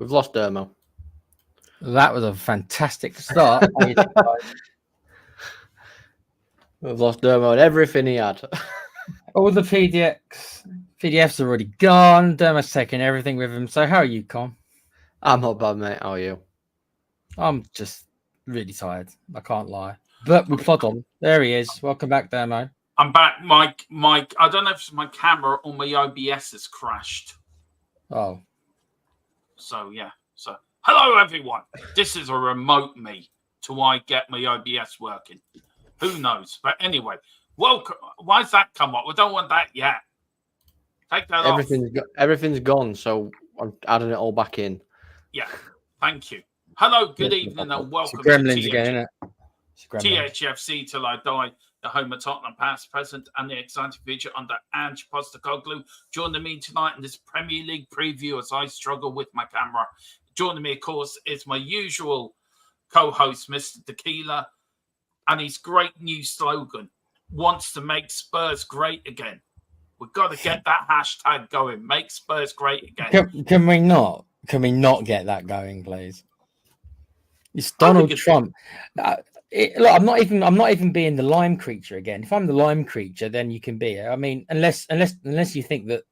We've lost Dermo. That was a fantastic start. We've lost Dermo and everything he had. All the PDFs are already gone. Dermo's taking everything with him. So how are you, Con? I'm not bad, mate. How are you? I'm just really tired. I can't lie. But we plod on. There he is. Welcome back, Dermo. I'm back. My I don't know if it's my camera or my OBS has crashed. Oh. So yeah. So hello everyone. This is a remote me till I get my OBS working. Who knows? But anyway, welcome. Why's that come up? We don't want that yet. Take that off. Everything's gone, so I'm adding it all back in. Yeah. Thank you. Hello, good evening, and welcome to Gremlins again, isn't it? THFC till I die. The home of Tottenham past, present, and the exciting future under Ange Postecoglou. Joining me tonight in this Premier League preview as I struggle with my camera. Joining me, of course, is my usual co-host, Mr. Tequila, and his great new slogan, wants to make Spurs great again. We've got to get that hashtag going. Make Spurs great again. Can we not? Can we not get that going, please? It's Donald Trump. Look, I'm not even being the lime creature again. If I'm the lime creature, then you can be it. I mean, unless you think that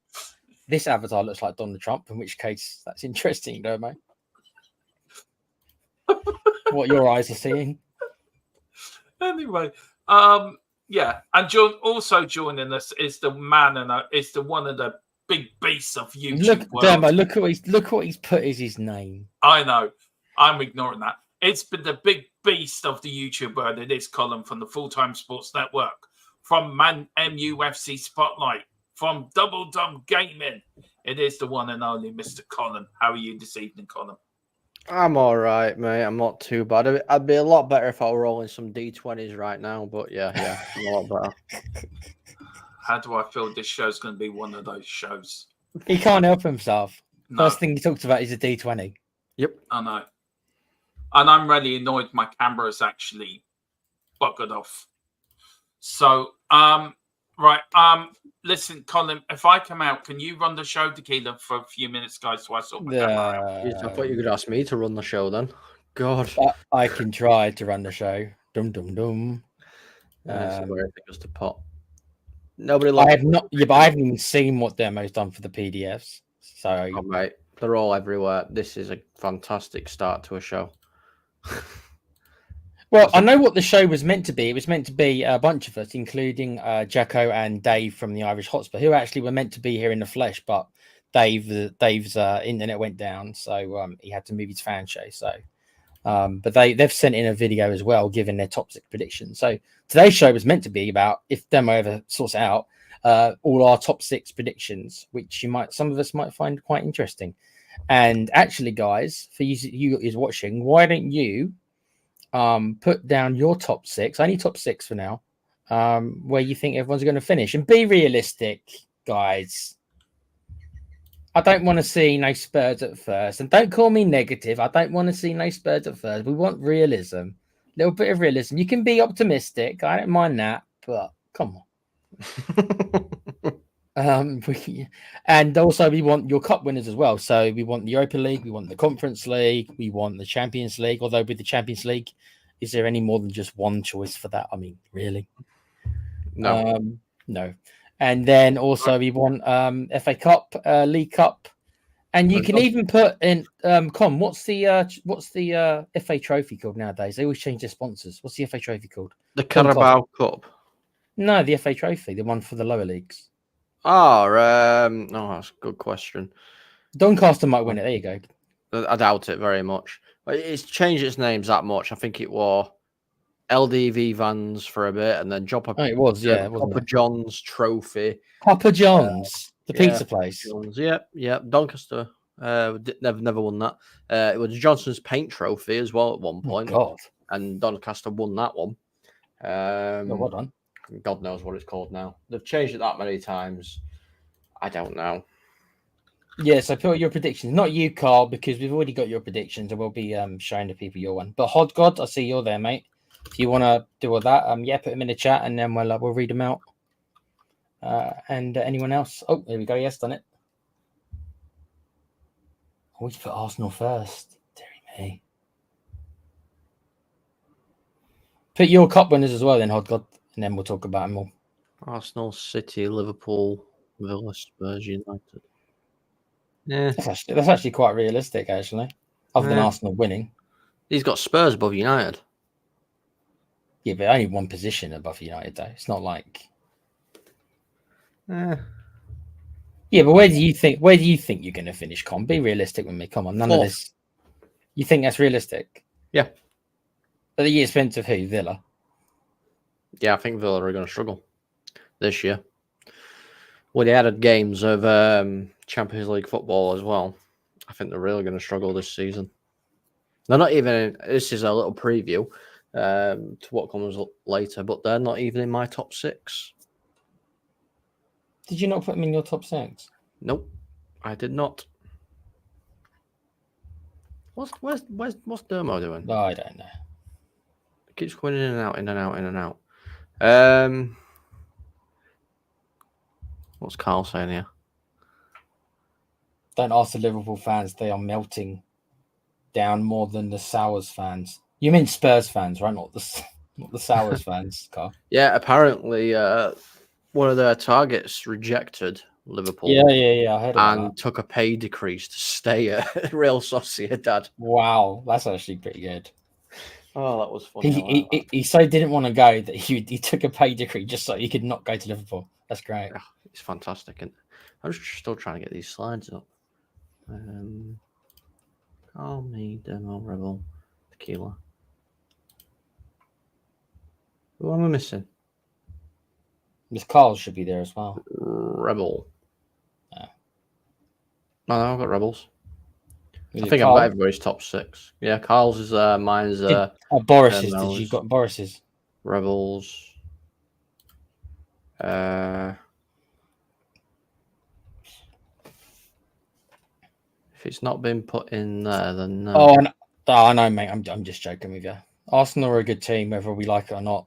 this avatar looks like Donald Trump, in which case that's interesting, don't mate? What your eyes are seeing. Anyway, yeah, and also joining us is the man and is the one of the big beasts of YouTube. Look what he's put as his name. I know. I'm ignoring that. It's been the big beast of the YouTube world. It is Colin from the Full-Time Sports Network, from MUFC Spotlight, from Double Dumb Gaming. It is the one and only Mr. Colin. How are you this evening, Colin? I'm all right, mate. I'm not too bad. I'd be a lot better if I were rolling some D20s right now, but yeah, I'm a lot better. How do I feel this show's going to be one of those shows? He can't help himself. No. First thing he talks about is a D20. Yep. I know. And I'm really annoyed my camera is actually buggered off. So, right. Listen, Colin, if I come out, can you run the show, Tequila, for a few minutes, guys, so I sort my camera out? I thought you could ask me to run the show then. God. I can try to run the show. Dum dum dum. Where it goes to pot. Nobody. I have not. Yeah, but I haven't even seen what Demo's done for the PDFs. So, mate, they're all everywhere. This is a fantastic start to a show. Well, I know what the show was meant to be. It was meant to be a bunch of us, including Jacko and Dave from the Irish Hotspur, who actually were meant to be here in the flesh, but Dave's internet went down, so he had to move his fan show. So, but they've sent in a video as well, giving their top 6 predictions. So today's show was meant to be about, if Demo ever sorts it out, all our top 6 predictions, which some of us might find quite interesting. And actually, guys, for you is watching, why don't you put down your top 6, only top 6 for now, where you think everyone's going to finish, and be realistic, guys. I don't want to see no Spurs at first, and don't call me negative. I don't want to see no Spurs at first. We want realism, a little bit of realism. You can be optimistic. I don't mind that, but come on. And also we want your cup winners as well. So we want the Europa League, we want the Conference League, we want the Champions League. Although with the Champions League, is there any more than just one choice for that? I mean, really? No. No. And then also we want FA Cup, League Cup, and you can even put in what's the FA Trophy called nowadays? They always change their sponsors. What's the FA Trophy called? The Carabao Cup. No, the FA Trophy, the one for the lower leagues. That's a good question. Doncaster might win it. There you go. I doubt it very much. It's changed its names that much. I think it was LDV Vans for a bit, and then it was, yeah. Papa John's Trophy. Papa John's, the pizza place. John's, yeah. Doncaster never won that. It was Johnson's Paint Trophy as well at one point. Oh, God. And Doncaster won that one. Well done. God knows what it's called now. They've changed it that many times. I don't know. Yeah, so put your predictions. Not you, Carl, because we've already got your predictions, and we'll be showing the people your one. But Hod God, I see you're there, mate. If you want to do all that, put them in the chat, and then we'll read them out. And anyone else? Oh, there we go. Yes, done it. Always put Arsenal first. Deary me. Put your cup winners as well, then, Hodgod, and then we'll talk about them all. Arsenal, City, Liverpool, Villa, Spurs, United. Yeah, That's actually quite realistic, actually. Other than Yeah. Arsenal winning. he's got Spurs above United. Yeah, but only one position above United, though. It's not like. Yeah. Yeah, but where do you think you're going to finish, Con? Be realistic with me. Come on, none of Fourth. this. You think that's realistic? Yeah. At the expense of who? Villa. Yeah, I think Villa are going to struggle this year. With the added games of Champions League football as well, I think they're really going to struggle this season. They're not even. This is a little preview to what comes later, but they're not even in my top 6. Did you not put them in your top 6? Nope, I did not. What's Dermo doing? Oh, I don't know. It keeps going in and out, in and out, in and out. What's Carl saying here? Don't ask the Liverpool fans; they are melting down more than the Sours fans. You mean Spurs fans, right? Not the Sours fans, Carl. Yeah, apparently one of their targets rejected Liverpool. Yeah. I heard about and that. took a pay decrease to stay at Real Sociedad. Wow, that's actually pretty good. Oh, that was funny. He so didn't want to go that he took a pay decree just so he could not go to Liverpool. That's great. It's fantastic. And I'm just still trying to get these slides up. Call me Demo Rebel Tequila. Who am I missing? Miss Carl should be there as well. Rebel. Yeah. No, I've got Rebels. Was I it think I've Carl? got everybody's top 6. Yeah, Carl's is mine's Boris's. Demo's. Did you got Boris's? Rebels. If it's not been put in there, then no. Oh, I know, mate. I'm just joking with you. Arsenal are a good team, whether we like it or not.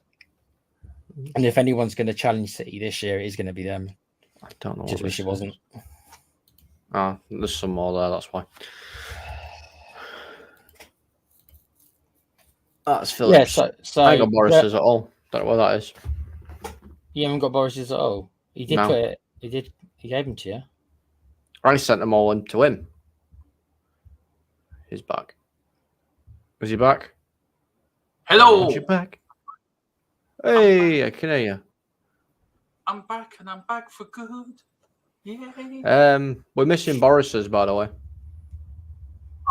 And if anyone's going to challenge City this year, it is going to be them. I don't know. Just wish it wasn't. Ah, there's some more there. That's why. That's Phillips. Yeah, so I ain't got Boris's at all. Don't know what that is. You haven't got Boris's at all. He did No. put it. He did. He gave them to you. I sent them all in to him. He's back. Is he back? Hello. Is he back? Hey, I can hear you. I'm back and I'm back for good. Yay. We're missing Boris's, by the way.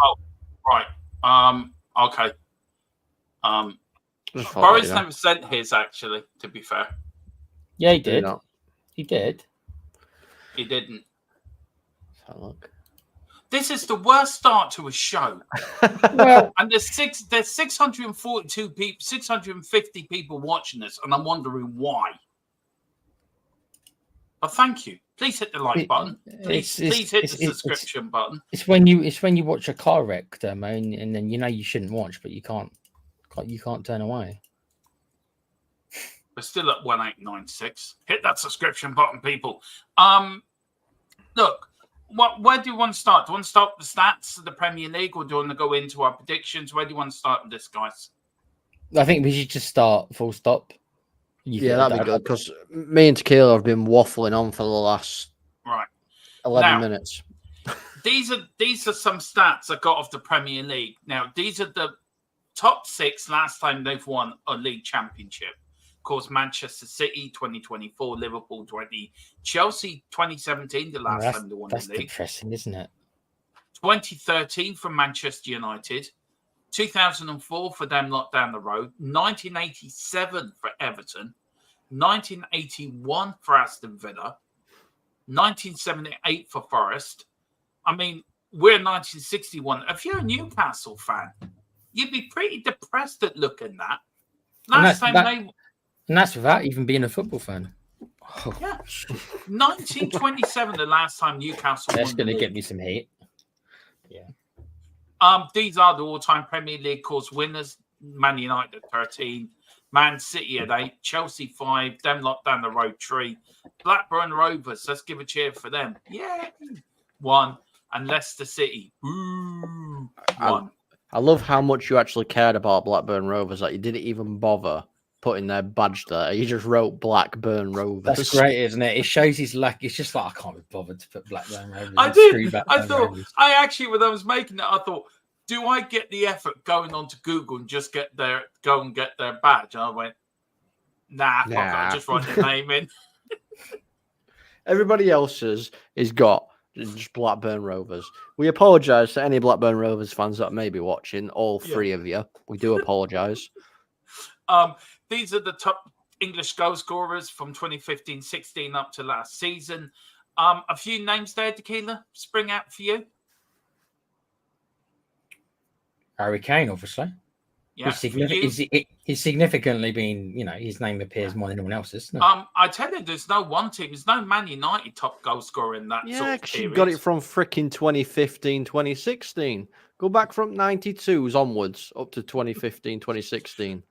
Oh, right. Okay. Just thought Boris that, you know. never sent his, actually, to be fair. Yeah, he Did he did. not? He did. He didn't. Let's have a look. This is the worst start to a show. Well, And there's 642 people, 650 people watching this, and I'm wondering why. But thank you. Please hit the like button. Please hit the subscription button. It's when you watch a car wreck, and then you know you shouldn't watch, but you can't turn away. We're still at 1896. Hit that subscription button, people. Look, where do you want to start? Do you want to start with the stats of the Premier League, or do you want to go into our predictions? Where do you want to start with this, guys? I think we should just start full stop. Yeah, that'd be good, because me and Tequila have been waffling on for the last 11 minutes. These are some stats I got off the Premier League. Now, these are the top 6 last time they've won a league championship. Of course, Manchester City 2024, Liverpool 20, Chelsea 2017, the last time they won the league. That's depressing, isn't it? 2013 for Manchester United, 2004 for them lot down the road, 1987 for Everton, 1981 for Aston Villa, 1978 for Forest. I mean, we're 1961. If you're a Newcastle fan, you'd be pretty depressed at looking at that. And that's without even being a football fan. Oh. Yeah. 1927, the last time Newcastle That's won going the to league. get me some heat. Yeah. These are the all-time Premier League course winners. Man United 13, Man City at 8, Chelsea 5, them lot down the road 3, Blackburn Rovers, let's give a cheer for them. Yeah. 1. and Leicester City. Ooh, won. I love how much you actually cared about Blackburn Rovers. Like you didn't even bother putting their badge there. You just wrote Blackburn Rovers. That's great, isn't it? It shows his lack. It's just like I can't be bothered to put Blackburn Rovers. I Screw did. Blackburn I thought. Rovers. I actually, when I was making it, I thought, do I get the effort going onto Google and just go and get their badge? And I went, nah. Fuck it, I'll just write the name in. Everybody else's is got just Blackburn Rovers. We apologise to any Blackburn Rovers fans that may be watching. All three of you. We do apologise. These are the top English goal scorers from 2015-16 up to last season. A few names there, Tequila, spring out for you. Harry Kane, obviously. Yeah, he's significantly been, his name appears more than anyone else's. No? I tell you, there's no one team. There's no Man United top goal scorer in that sort of period. You got it from freaking 2015, 2016. Go back from 92s onwards up to 2015, 2016.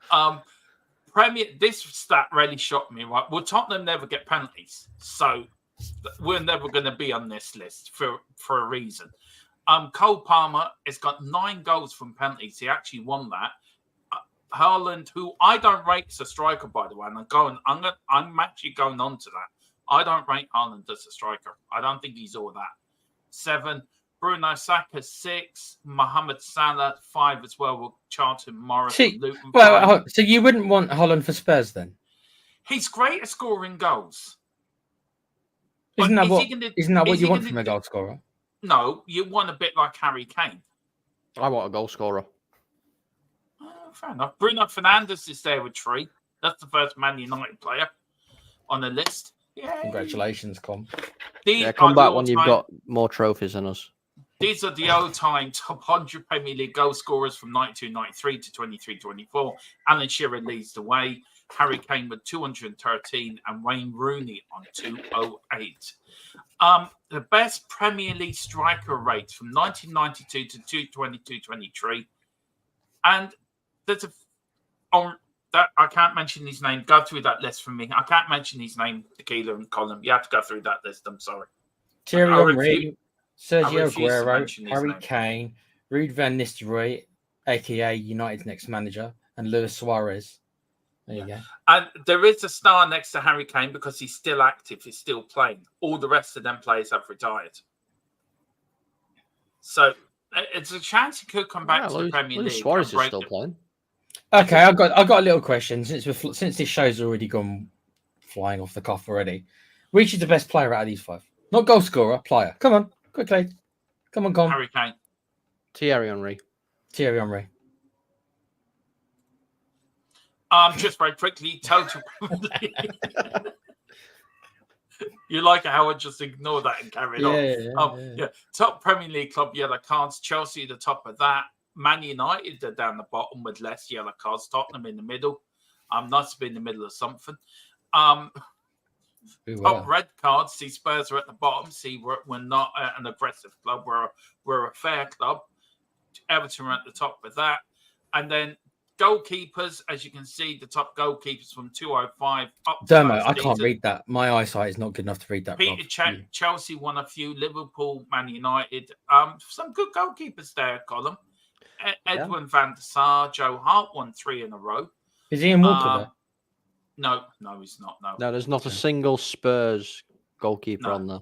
This stat really shocked me. Right? Well, Tottenham never get penalties, so we're never going to be on this list for a reason. Cole Palmer has got 9 goals from penalties. He actually won that. Haaland, who I don't rate as a striker, by the way, and I'm actually going on to that. I don't rate Haaland as a striker. I don't think he's all that. 7. Bruno Saka 6. Mohamed Salah 5 as well with Charlton Morris. Luton. Well, so you wouldn't want Haaland for Spurs then? He's great at scoring goals. Isn't that what you want from a goal scorer? No, you want a bit like Harry Kane. I want a goal scorer. Fair enough. Bruno Fernandes is there with 3. That's the first Man United player on the list. Yay. Congratulations, Com. Come back when you've got more trophies than us. These are the all-time top 100 Premier League goal scorers from 92-93 to 23-24. Alan Shearer leads the way. Harry Kane with 213 and Wayne Rooney on 208. The best Premier League striker rates from 1992 to 2022-23. And there's I can't mention his name. Go through that list for me. I can't mention his name, Tequila and Colin. You have to go through that list. I'm sorry. Thierry Henry, Sergio Aguero, Harry Kane, Ruud van Nistelrooy, a.k.a. United's next manager, and Luis Suarez. There you go. And there is a star next to Harry Kane because he's still active. He's still playing. All the rest of them players have retired. So it's a chance he could come back to the Premier League. Suarez is still playing. Okay, I've got a little question since this show's already gone flying off the cuff already. Which is the best player out of these 5? Not goal scorer, player. Come on, quickly. Come on, Harry Kane. Thierry Henry. Just very quickly, total. You like how I just ignored that and carried on. Yeah. Top Premier League club yellow cards. Chelsea the top of that. Man United are down the bottom with less yellow cards. Tottenham in the middle. Nice to be in the middle of something. Top red cards. See, Spurs are at the bottom. See, we're not an aggressive club. We're a fair club. Everton are at the top of that. And then goalkeepers, as you can see, the top goalkeepers from 205 up. Dermo, I can't read that. My eyesight is not good enough to read that. Chelsea won a few. Liverpool, Man United. Some good goalkeepers there, Colin. Edwin van der Sar, Joe Hart won 3 in a row. Is Ian Walker there? No, he's not. No, there's not a single Spurs goalkeeper on there.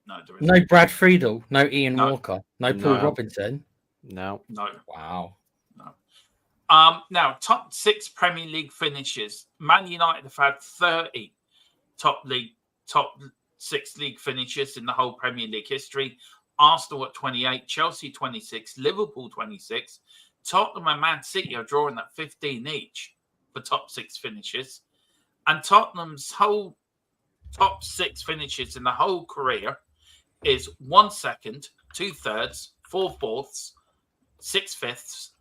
No, there isn't. No Brad Friedel, no Ian Walker, no Paul Robinson. No. Wow. No. Now, top 6 Premier League finishes. Man United have had 30 top 6 league finishes in the whole Premier League history. Arsenal at 28, Chelsea 26, Liverpool 26. Tottenham and Man City are drawing at 15 each for top 6 finishes. And Tottenham's whole top 6 finishes in the whole career is 1 second, 2 thirds, 4 fourths, 6 fifths,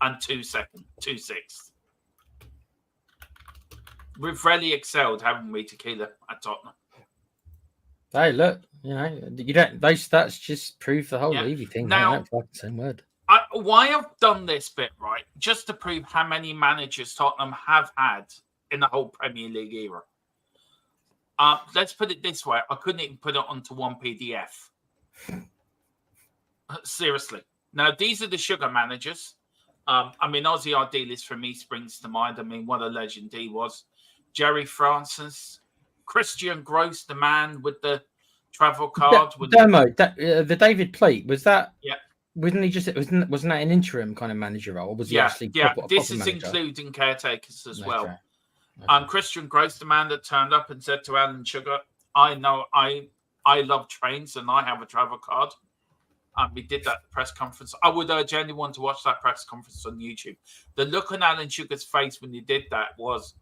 and 2 sixths. We've really excelled, haven't we, Tequila, at Tottenham? Hey, look, you don't. Those stats just prove the whole Levy thing. Now, same word. Why I've done this bit right, just to prove how many managers Tottenham have had in the whole Premier League era. Let's put it this way: I couldn't even put it onto one PDF. Seriously. Now, these are the sugar managers. I mean, Aussie Idealist for me springs to mind. I mean, what a legend he was. Jerry Francis, Christian Gross, the man with the travel card. The David Pleat, was that? Yeah. Wasn't he just? Wasn't that an interim kind of manager role? Or was he actually? This is manager? including caretakers as well. Okay. Christian Gross, the man that turned up and said to Alan Sugar, "I know I love trains and I have a travel card." We did that at the press conference. I would urge anyone to watch that press conference on YouTube. The look on Alan Sugar's face when you did that was,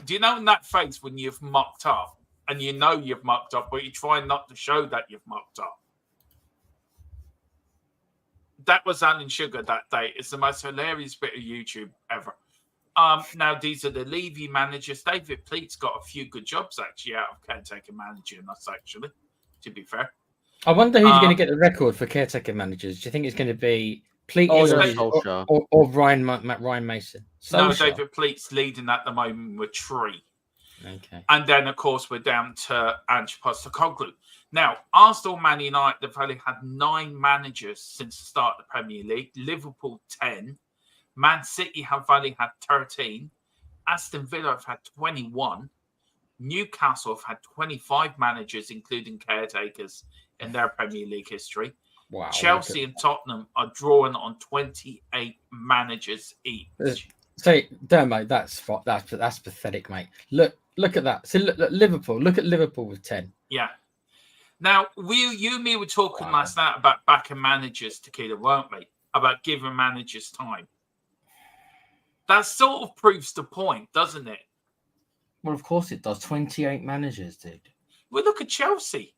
do you know in that face when you've mucked up and you know you've mucked up, but you try not to show that you've mucked up? That was Alan Sugar that day. It's the most hilarious bit of YouTube ever. Now, these are the Levy managers. David Pleat's got a few good jobs, actually, out of caretaker manager, and that's actually, to be fair. I wonder who's going to get the record for caretaker managers. Do you think it's going to be Pleat or Ryan Mason? No, David Pleat's leading at the moment with 3. Okay. And then, of course, we're down to Ange Postecoglou. Now, Arsenal, Man United have only had 9 managers since the start of the Premier League. Liverpool, 10. Man City have only had 13. Aston Villa have had 21. Newcastle have had 25 managers, including caretakers, in their Premier League history. Wow. Chelsea and Tottenham are drawing on 28 managers each. So, Dermo, that's pathetic, mate. Look at that. So look Liverpool. Look at Liverpool with 10. Yeah. Now, you and me were talking last night about backing managers, Tequila, weren't we? About giving managers time. That sort of proves the point, doesn't it? Well, of course it does. 28 managers, dude. Well, look at Chelsea.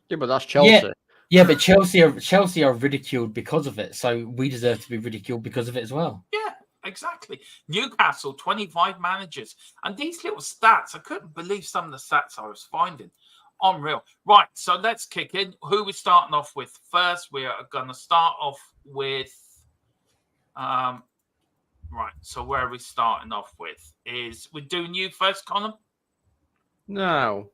Yeah, but that's Chelsea. Yeah, but Chelsea are ridiculed because of it. So we deserve to be ridiculed because of it as well. Yeah, exactly. Newcastle, 25 managers. And these little stats, I couldn't believe some of the stats I was finding. Unreal. Right, so let's kick in. Who we're starting off with first? We are going to start off with... Right, so where are we starting off with? Is we're doing you first, Colin? No.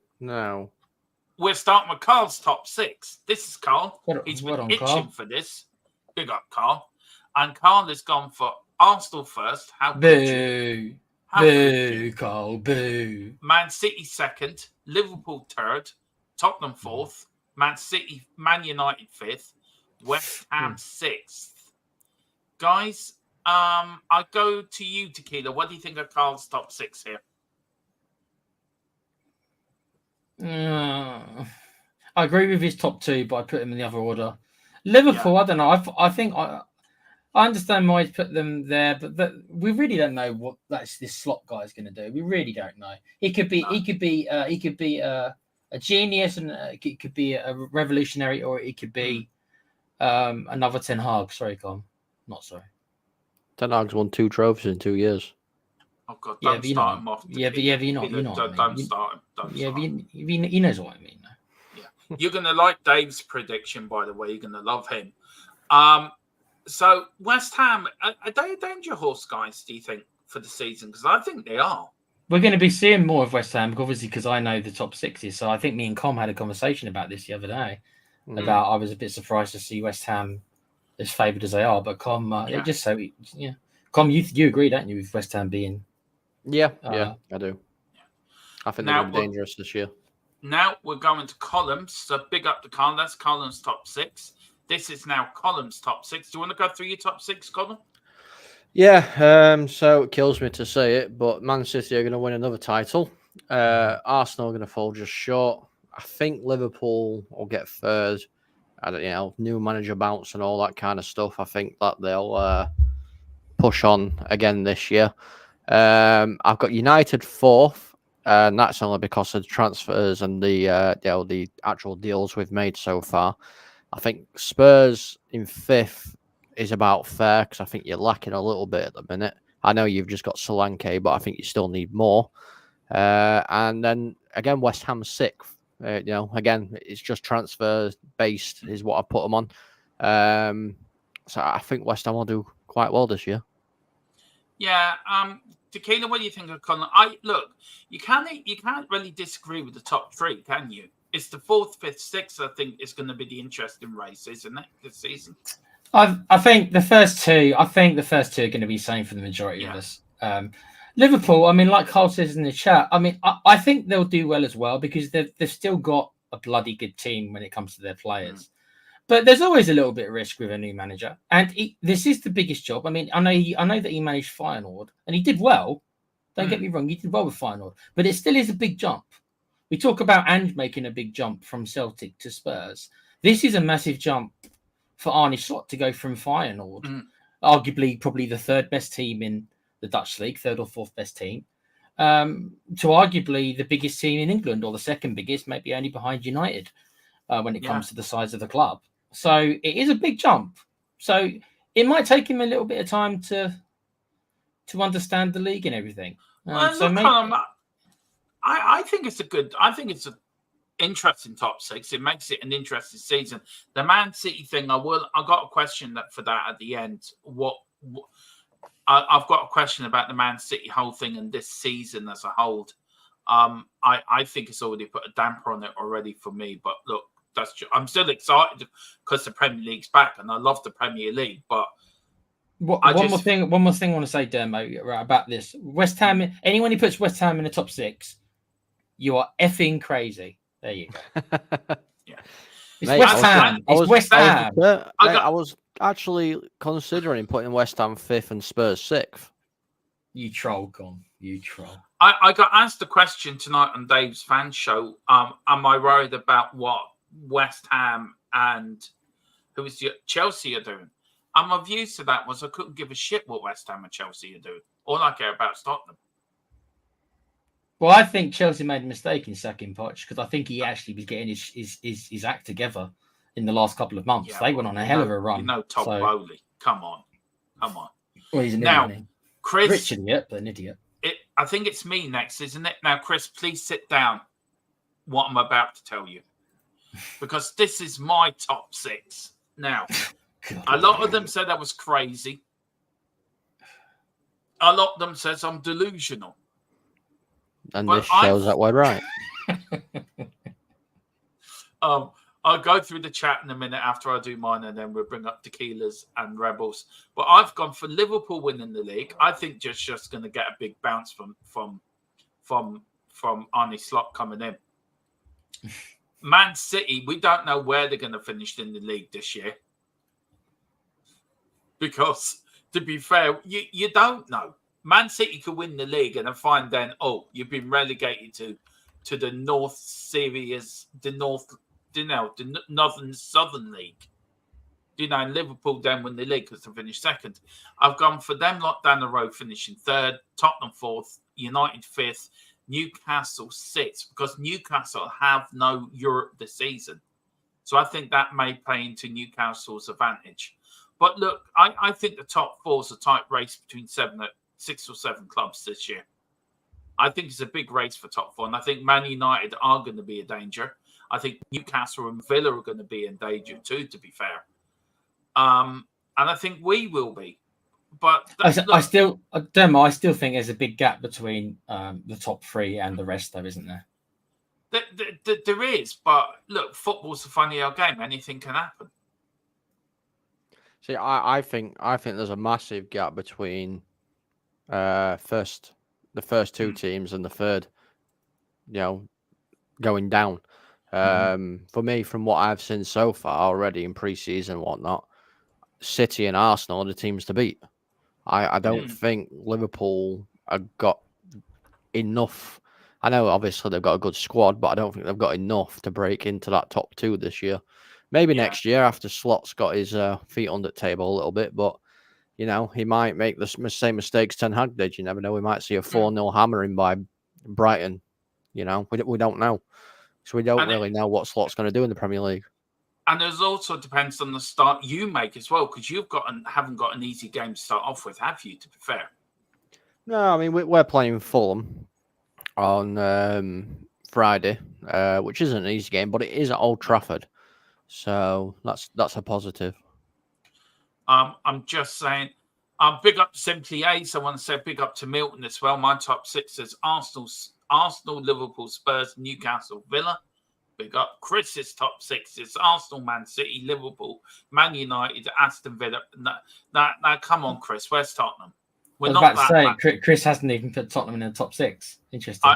We're starting with Carl's top 6. This is Carl. He's been itching Carl? for this. Big up, Carl. And Carl has gone for Arsenal first. How boo. Boo, Carl, boo. Man City second. Liverpool third. Tottenham fourth. Man United fifth. West Ham sixth. Guys, I go to you, Tequila. What do you think of Carl's top 6 here? I agree with his top 2, but I put him in the other order. Liverpool, I don't know. I think I understand why he's put them there, but we really don't know what this slot guy is going to do. We really don't know. He could be a genius, and it could be a revolutionary, or it could be another Ten Hag. Sorry, Colin. Not sorry. Ten Hag's won 2 trophies in 2 years. Oh God! Don't start him off. But you're not. Don't start him. He knows what I mean. Yeah, you're gonna like Dave's prediction, by the way. You're gonna love him. So West Ham, are they a danger horse, guys? Do you think for the season? Because I think they are. We're going to be seeing more of West Ham, obviously, because I know the top 60s. So I think me and Com had a conversation about this the other day. About I was a bit surprised to see West Ham as favoured as they are, but Com, Com, you agree, don't you, with West Ham being? Yeah, I do. I think they're going to be dangerous this year. Now we're going to columns. So big up to Colin. That's Colin's top 6. This is now Colin's top 6. Do you want to go through your top 6, Colin? Yeah. So it kills me to say it, but Man City are going to win another title. Arsenal are going to fall just short. I think Liverpool will get third. New manager bounce and all that kind of stuff. I think that they'll push on again this year. I've got United 4th, and that's only because of the transfers and the actual deals we've made so far. I think Spurs in 5th is about fair, because I think you're lacking a little bit at the minute. I know you've just got Solanke, but I think you still need more. And then again, West Ham 6th. Again, it's just transfer based is what I put them on. So I think West Ham will do quite well this year. Yeah. Tequila, what do you think of Colin? Look, you can't really disagree with the top 3, can you? it's the 4th, 5th, 6th. I think is going to be the interesting race, isn't it, this season? I think the first two. I think the first two are going to be the same for the majority of us. Liverpool. I mean, like Carl says in the chat. I mean, I think they'll do well as well because they've still got a bloody good team when it comes to their players. But there's always a little bit of risk with a new manager, and this is the biggest job. I mean, I know that he managed Feyenoord, and he did well. Don't get me wrong, he did well with Feyenoord, but it still is a big jump. We talk about Ange making a big jump from Celtic to Spurs. This is a massive jump for Arne Slot to go from Feyenoord, arguably probably the 3rd best team in the Dutch league, 3rd or 4th best team, to arguably the biggest team in England, or the 2nd biggest, maybe only behind United when it comes to the size of the club. So it is a big jump. So it might take him a little bit of time to understand the league and everything. I think it's an interesting top 6. It makes it an interesting season. The Man City thing, I got a question for that at the end. I've got a question about the Man City whole thing and this season as a whole. I think it's already put a damper on it already for me. But look, I'm still excited because the Premier League's back, and I love the Premier League. But one more thing I want to say, Dermo, about this. West Ham. Anyone who puts West Ham in the top 6, you are effing crazy. There you go. Yeah, it's Mate, West Ham. It's West Ham. I was actually considering putting West Ham 5th and Spurs 6th. You troll, gone. You troll. I got asked a question tonight on Dave's fan show. Am I worried about what West Ham and Chelsea are doing? And my views to that was I couldn't give a shit what West Ham and Chelsea are doing. All I care about is Tottenham. Well, I think Chelsea made a mistake in sacking Poch because I think he actually was getting his act together in the last couple of months. Yeah, they went on a hell of a run. Todd Bowley. Come on. Well, he's an idiot. Chris, rich idiot, but an idiot. I think it's me next, isn't it? Now, Chris, please sit down. What I'm about to tell you, because this is my top 6. Now, a lot of them said I was crazy. A lot of them says I'm delusional. And this shows that we're right. I'll go through the chat in a minute after I do mine, and then we'll bring up Tequilas and Rebels. But I've gone for Liverpool winning the league. I think just going to get a big bounce from Arne Slot coming in. Man City, we don't know where they're going to finish in the league this year. Because, to be fair, you don't know. Man City could win the league and then find then, you've been relegated to the North Series, the Northern Southern League. And Liverpool then win the league because they finished 2nd. I've gone for them lot down the road finishing 3rd, Tottenham 4th, United 5th, Newcastle 6th, because Newcastle have no Europe this season. So I think that may play into Newcastle's advantage. But look, I think the top 4 is a tight race between 6 or 7 clubs this year. I think it's a big race for top 4. And I think Man United are going to be a danger. I think Newcastle and Villa are going to be in danger too, to be fair. And I think we will be. But I still think there's a big gap between the top 3 and the rest, though, isn't there? There is. But look, football's a funny old game. Anything can happen. See, I think there's a massive gap between the first 2 teams and the 3rd, going down. For me, from what I've seen so far already in pre-season and whatnot, City and Arsenal are the teams to beat. I don't think Liverpool have got enough. I know obviously they've got a good squad, but I don't think they've got enough to break into that top 2 this year. Maybe next year after Slot's got his feet under the table a little bit, but he might make the same mistakes Ten Hag did. You never know. We might see a 4-0 hammering by Brighton. We don't know. So we don't really know what Slot's going to do in the Premier League. And it also depends on the start you make as well, because haven't got an easy game to start off with, have you, to be fair? No, I mean, we're playing Fulham on Friday, which isn't an easy game, but it is at Old Trafford. So that's a positive. I'm just saying, big up to Simply Ace. I want to say big up to Milton as well. My top 6 is Arsenal, Liverpool, Spurs, Newcastle, Villa. Big up. Chris's top 6 is Arsenal, Man City, Liverpool, Man United, Aston Villa. Now, come on, Chris. Where's Tottenham? I was about to say, Chris hasn't even put Tottenham in the top 6. Interesting.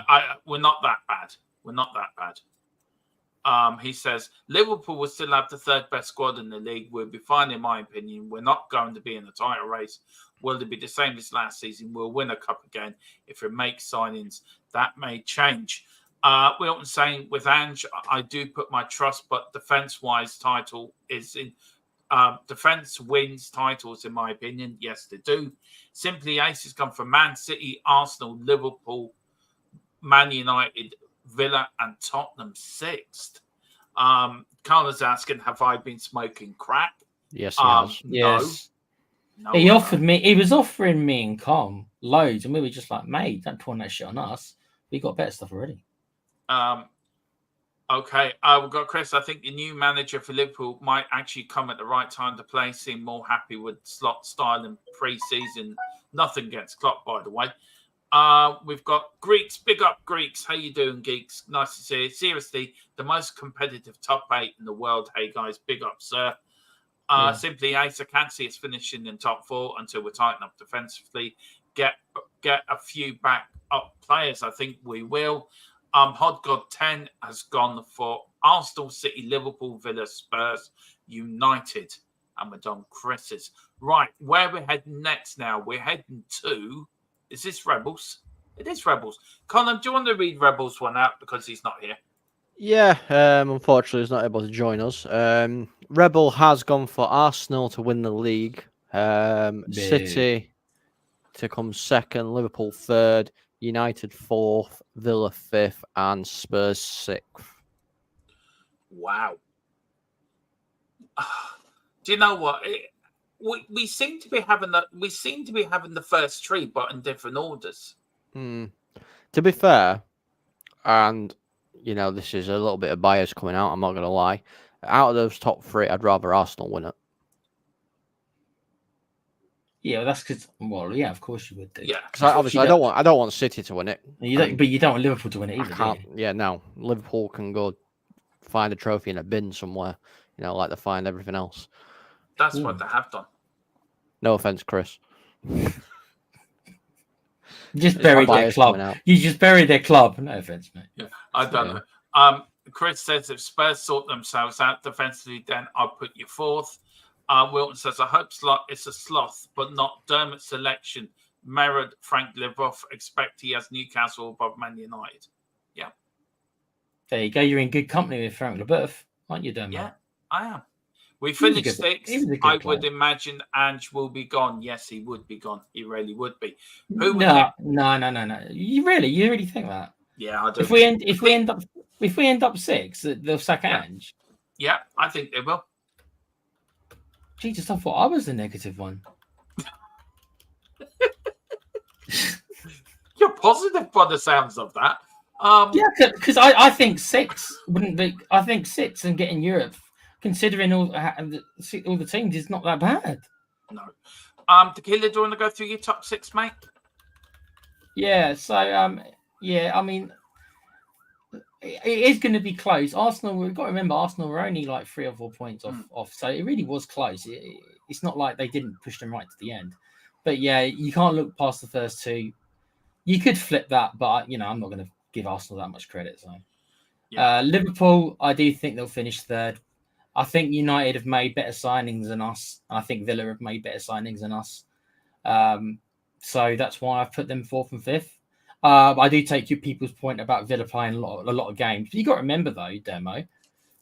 We're not that bad. We're not that bad. He says, Liverpool will still have the 3rd best squad in the league. We'll be fine, in my opinion. We're not going to be in the title race. Will it be the same as last season? We'll win a cup again. If it makes signings, that may change. Wilton saying, with Ange, I do put my trust, but defence-wise title is in... defence wins titles, in my opinion. Yes, they do. Simply Aces come from Man City, Arsenal, Liverpool, Man United, Villa, and Tottenham 6th. Carla's asking, have I been smoking crack? Yes, he has. Yes. No, he was offering me and Com loads, and we were just like, mate, don't pawn that shit on us. We got better stuff already. Okay, we've got Chris. I think the new manager for Liverpool might actually come at the right time to play. Seem more happy with slot style in pre-season. Nothing against Klopp, by the way. We've got Greeks. Big up, Greeks. How you doing, geeks? Nice to see you. Seriously, the most competitive top 8 in the world. Hey, guys, big up, sir. Simply Ace, I can't see us finishing in top 4 until we tighten up defensively. Get a few back up players. I think we will. Hot God 10 has gone for Arsenal, City, Liverpool, Villa, Spurs, United, and we're done Chris's. Right, where we're heading next now? We're heading to... Is this Rebels? It is Rebels. Colin, do you want to read Rebels one out because he's not here? Yeah, unfortunately he's not able to join us. Rebel has gone for Arsenal to win the league. City to come 2nd, Liverpool 3rd, United 4th, Villa 5th, and Spurs 6th. Wow. Do you know what? We seem to be having the first 3, but in different orders. To be fair, and this is a little bit of bias coming out, I'm not gonna lie. Out of those top 3, I'd rather Arsenal win it. Yeah, well, that's because. Well, yeah, of course you would do. Yeah, because obviously I don't want City to win it. But you don't want Liverpool to win it either. Yeah, no. Liverpool can go find a trophy in a bin somewhere. Like they find everything else. That's what they have done. No offense, Chris. You just buried their club. You just buried their club. No offense, mate. Yeah, I don't know. Chris says if Spurs sort themselves out defensively, then I'll put you 4th. Wilton says, I hope it's a sloth, but not Dermot's selection. Merritt, Frank Livoff, expect he has Newcastle above Man United. Yeah. There you go. You're in good company with Frank Leboeuf, aren't you, Dermot? Yeah, I am. We finished 6th. I would imagine Ange will be gone. Yes, he would be gone. He really would be. No. You really think that? Yeah, I do. If we end up 6, they'll sack Ange. Yeah, I think they will. Jesus, I thought I was the negative one. You're positive by the sounds of that. Yeah, because I think 6 wouldn't be. I think 6 and getting Europe, considering all the teams, is not that bad. No. Tequila, do you want to go through your top 6, mate? Yeah. So I mean, it is going to be close. Arsenal, we've got to remember, Arsenal were only like 3 or 4 points off. So it really was close. It's not like they didn't push them right to the end. But yeah, you can't look past the first 2. You could flip that, but I'm not going to give Arsenal that much credit. So Liverpool, I do think they'll finish 3rd. I think United have made better signings than us. I think Villa have made better signings than us. So that's why I've put them 4th and 5th. I do take your people's point about Villa playing a lot of games. But you got to remember though, Demo.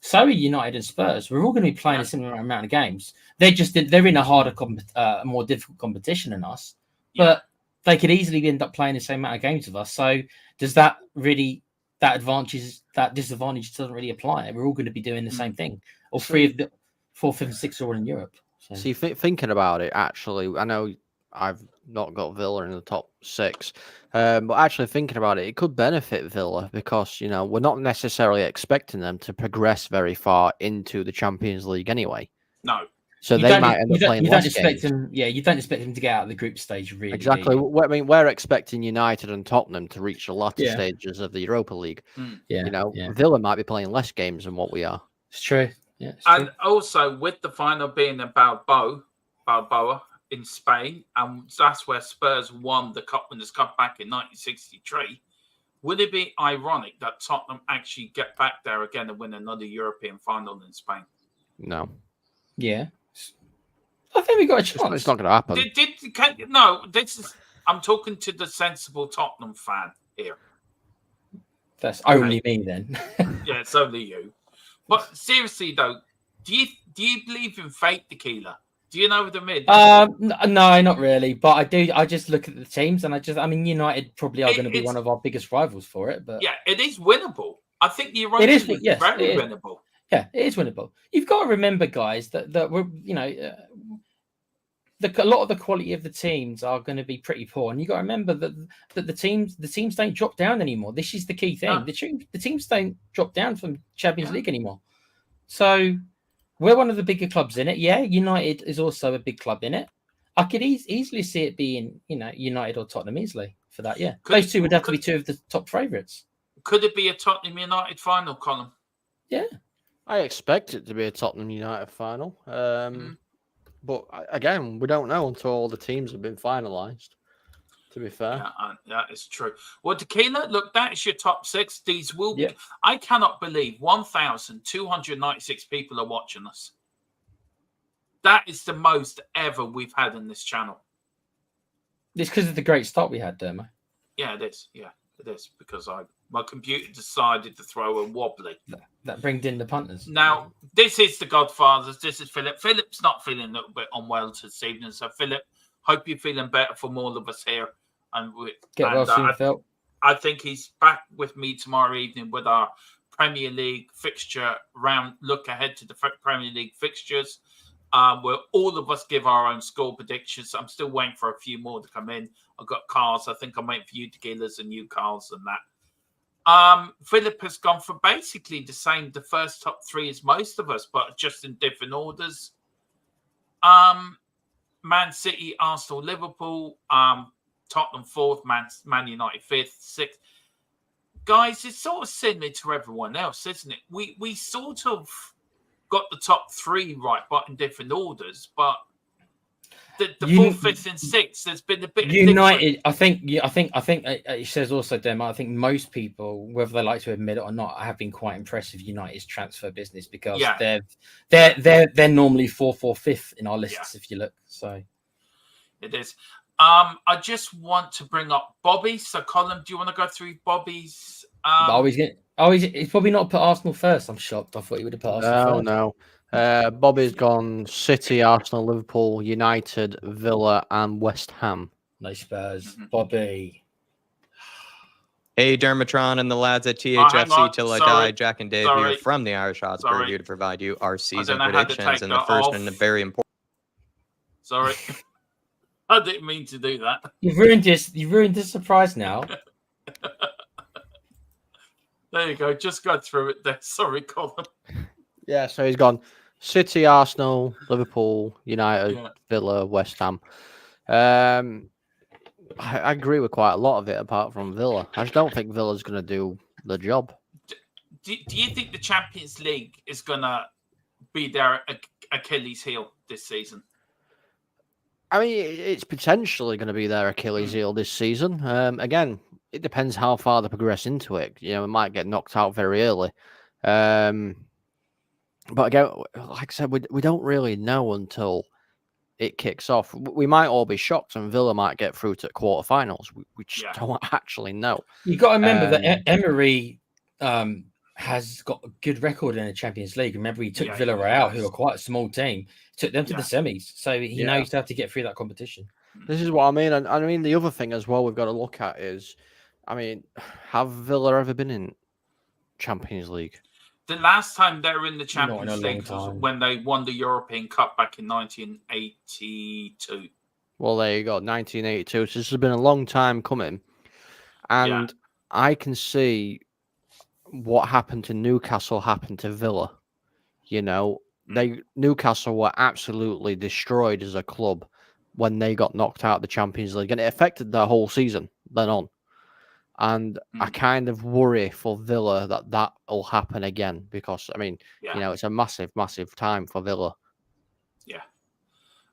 So are United and Spurs. We're all going to be playing a similar amount of games. They're in a harder, more difficult competition than us. But they could easily end up playing the same amount of games with us. So does that really that disadvantage doesn't really apply? We're all going to be doing the same thing. Or 3 of the 4th, 5th, and 6th are all in Europe. So. See, thinking about it, actually, I know I've not got Villa in the top 6, but actually thinking about it, it could benefit Villa because we're not necessarily expecting them to progress very far into the Champions League anyway. No. So they might end up playing less expect games. them. Yeah, you don't expect them to get out of the group stage, really. Exactly. I mean, we're expecting United and Tottenham to reach the latter Yeah. stages of the Europa League. Yeah, You know, yeah. Villa might be playing less games than what we are. It's true. Yeah, it's And true. also with the final being in Balboa in Spain, and that's where Spurs won the Cup Winners' Cup back in 1963. Would it be ironic that Tottenham actually get back there again and win another European final in Spain? No. Yeah. I think we got a chance. It's not going to happen. I'm talking to the sensible Tottenham fan here. That's only me then. Yeah, it's only you. But seriously though, do you believe in fate, Tequila? Do you know what I mean? No, not really. But I do. I just look at the teams, and I mean, United probably are going to be one of our biggest rivals for it. But yeah, it is winnable. I think you're right. It is. Very winnable. Yeah, it is winnable. You've got to remember, guys, that we're a lot of the quality of the teams are going to be pretty poor, and you got to remember that the teams don't drop down anymore. This is the key thing. No. The teams don't drop down from Champions League anymore. So we're one of the bigger clubs in it. Yeah, United is also a big club in it. I could easily see it being United or Tottenham easily for that. Yeah, those two would have to be two of the top favourites. Could it be a Tottenham United final, Colin? Yeah. I expect it to be a Tottenham United final. But again, we don't know until all the teams have been finalised, to be fair. Yeah, that is true. Well, Tequila, look, that is your top six. These will be. Yeah. I cannot believe 1,296 people are watching us. That is the most ever we've had in this channel. It's because of the great start we had, Dermo. Yeah, it is. Yeah, it is. Because my computer decided to throw a wobbly. That brings in the punters. Now, this is the Godfathers. This is Philip. Philip's not feeling a little bit unwell this evening. So, Philip, hope you're feeling better from all of us here. Get well soon, Phil. I think he's back with me tomorrow evening with our Premier League fixture round. Look ahead to the Premier League fixtures. Where all of us give our own score predictions. I'm still waiting for a few more to come in. I've got Carls. I think I'm waiting for you, Tequilas, and you, Carls, and that. Philip has gone for basically the first top three as most of us, but just in different orders. Man City, Arsenal, Liverpool, Tottenham fourth, Man United fifth, sixth. Guys, it's sort of similar to everyone else, isn't it? We sort of got the top three right, but in different orders. But the fourth, fifth, and sixth, there's been a bit United. I think it says also, Demo. I think most people, whether they like to admit it or not, have been quite impressed with United's transfer business because they're normally fourth or fifth in our lists if you look. So it is. I just want to bring up Bobby. So, Colin, do you want to go through Bobby's? He's probably not put Arsenal first. I'm shocked. I thought he would have put Arsenal first. No. Bobby's gone City, Arsenal, Liverpool, United, Villa, and West Ham. No Spurs. Bobby. Hey, Dermatron and the lads at THFC Till I Die. Jack and Dave here from the Irish Hotspur here to provide you our season predictions. And the first and the very important. Sorry. I didn't mean to do that. You've ruined this surprise now. There you go. Just go through it there. Sorry, Colin. Yeah, so he's gone City, Arsenal, Liverpool, United, Villa, West Ham. I agree with quite a lot of it apart from Villa. I just don't think Villa's going to do the job. Do you think the Champions League is going to be their Achilles heel this season? I mean, it's potentially going to be their Achilles heel this season. Again, it depends how far they progress into it. You know, it might get knocked out very early. But again, like I said, we don't really know until it kicks off. We might all be shocked and Villa might get through to quarterfinals. We just don't actually know. You've got to remember that Emery has got a good record in the Champions League. Remember, he took Villarreal, who are quite a small team, took them to the semis. So he knows how to get through that competition. This is what I mean. And I mean, the other thing as well we've got to look at is, I mean, have Villa ever been in Champions League? The last time they were in the Champions League was when they won the European Cup back in 1982. Well, there you go, 1982. So this has been a long time coming. And I can see what happened to Newcastle happened to Villa. You know, Newcastle were absolutely destroyed as a club when they got knocked out of the Champions League, and it affected their whole season then on. And I kind of worry for Villa that will happen again because, I mean, it's a massive, massive time for Villa. Yeah.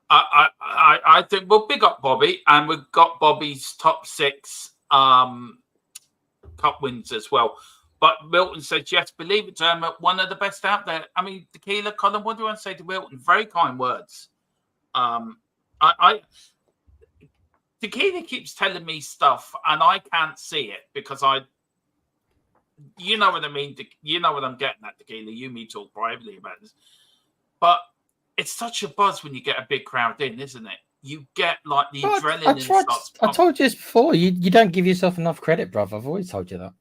I think we'll big up Bobby, and we've got Bobby's top 6 cup wins as well. But Milton says, yes, believe it, Dermot, one of the best out there. I mean, Tequila, Colin, what do I say to Milton? Very kind words. Tequila keeps telling me stuff, and I can't see it because you know what I mean. You know what I'm getting at, Tequila. You and me talk privately about this. But it's such a buzz when you get a big crowd in, isn't it? You get like the adrenaline. I told you this before. You don't give yourself enough credit, brother. I've always told you that.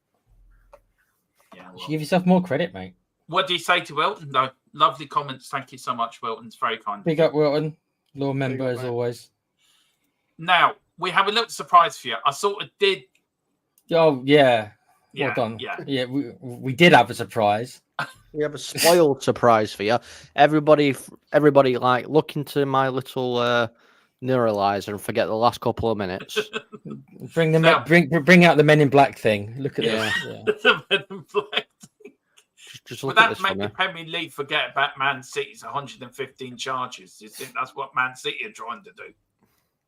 Yeah, you should give yourself more credit, mate. What do you say to Wilton, though? Lovely comments. Thank you so much, Wilton. It's very kind. Big up, Wilton. Law member, as always. Now, we have a little surprise for you. I sort of did. Oh, yeah. Well done. Yeah, we did have a surprise. We have a spoiled surprise for you. Everybody, like, look into my little neuralizer and forget the last couple of minutes. Bring out the Men in Black thing. Look at this. Yeah. The Men in Black thing. Just look but at that this made the Premier League forget about Man City's 115 charges. Do you think that's what Man City are trying to do?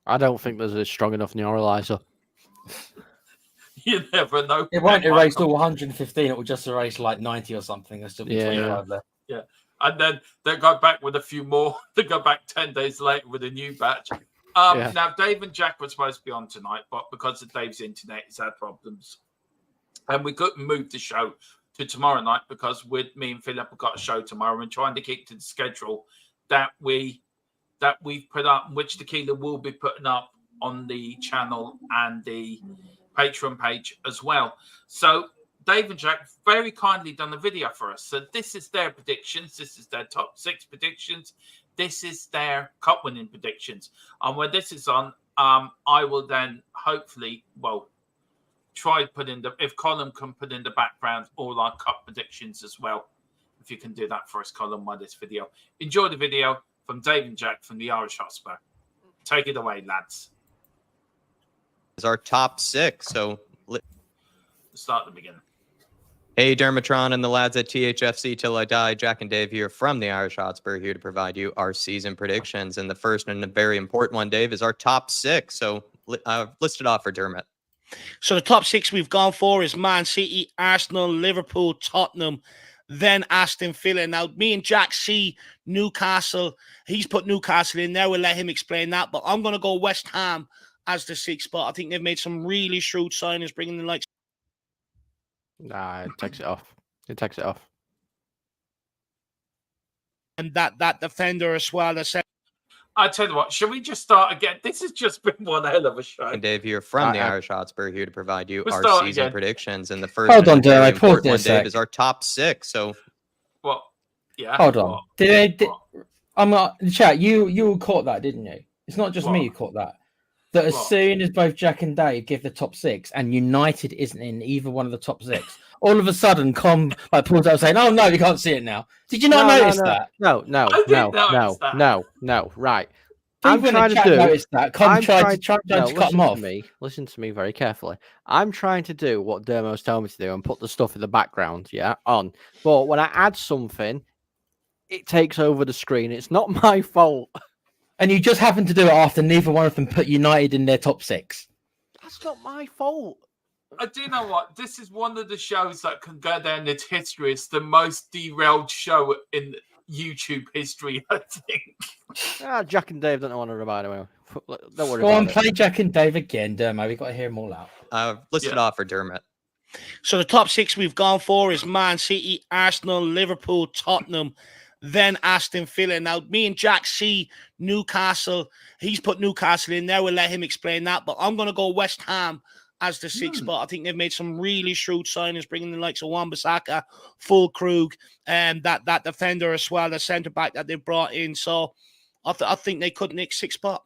I don't think there's a strong enough neuralizer. You never know. It won't erase all 115. It will just erase like 90 or something. There's still 25 left. Yeah. And then they go back with a few more. They go back 10 days later with a new batch. Now, Dave and Jack were supposed to be on tonight, but because of Dave's internet, he's had problems. And we couldn't move the show to tomorrow night because me and Philip have got a show tomorrow and trying to keep to the schedule that we've put up, which Tequila will be putting up on the channel and the Patreon page as well. So Dave and Jack very kindly done a video for us. So this is their predictions. This is their top 6 predictions. This is their cup winning predictions. And when this is on, I will then hopefully, try put in if Colin can put in the background all our cup predictions as well. If you can do that for us, Colin, by this video. Enjoy the video from Dave and Jack from the Irish Hotspur. Take it away, lads. Is our top 6. So let's start at the beginning. Hey, Dermatron and the lads at THFC Till I Die. Jack and Dave here from the Irish Hotspur, here to provide you our season predictions. And the first and a very important one, Dave, is our top 6. So list it off for Dermot. So the top 6 we've gone for is Man City, Arsenal, Liverpool, Tottenham, then Aston Villa. Now, me and Jack see Newcastle. He's put Newcastle in there. We'll let him explain that. But I'm going to go West Ham as the 6th spot. I think they've made some really shrewd signings, bringing in like. Nah, it takes it off. It takes it off. And that defender as well. I tell you what, shall we just start again? This has just been one hell of a show. And Dave here from the Irish Hotspur, here to provide you our season predictions. And the first hold on, Dave. I paused this. Dave is our top 6. So what? Yeah. Hold on. I'm not chat. You caught that, didn't you? It's not just me who caught that. That as soon as both Jack and Dave give the top 6 and United isn't in either one of the top 6, all of a sudden, pulls out saying, "Oh no, you can't see it now." Did you not notice that? No. Right. I'm trying to notice that. Tried to cut them off. Listen to me very carefully. I'm trying to do what Dermo's telling me to do and put the stuff in the background, on. But when I add something, it takes over the screen. It's not my fault. And you just happen to do it after neither one of them put United in their top 6. That's not my fault. I do know what. This is one of the shows that can go down in history. It's the most derailed show in YouTube history, I think. Jack and Dave don't want to remind me. Don't worry. Go on, play Jack and Dave again, Dermo. We've got to hear them all out. List it off for Dermot. So the top 6 we've gone for is Man City, Arsenal, Liverpool, Tottenham, then Aston Villa. Now, me and Jack see Newcastle. He's put Newcastle in there. We'll let him explain that. But I'm going to go West Ham as the 6th spot. I think they've made some really shrewd signings, bringing in the likes of Wan-Bissaka, Fulkrug, and that defender as well, the centre-back that they've brought in. So I think they could nick 6th spot.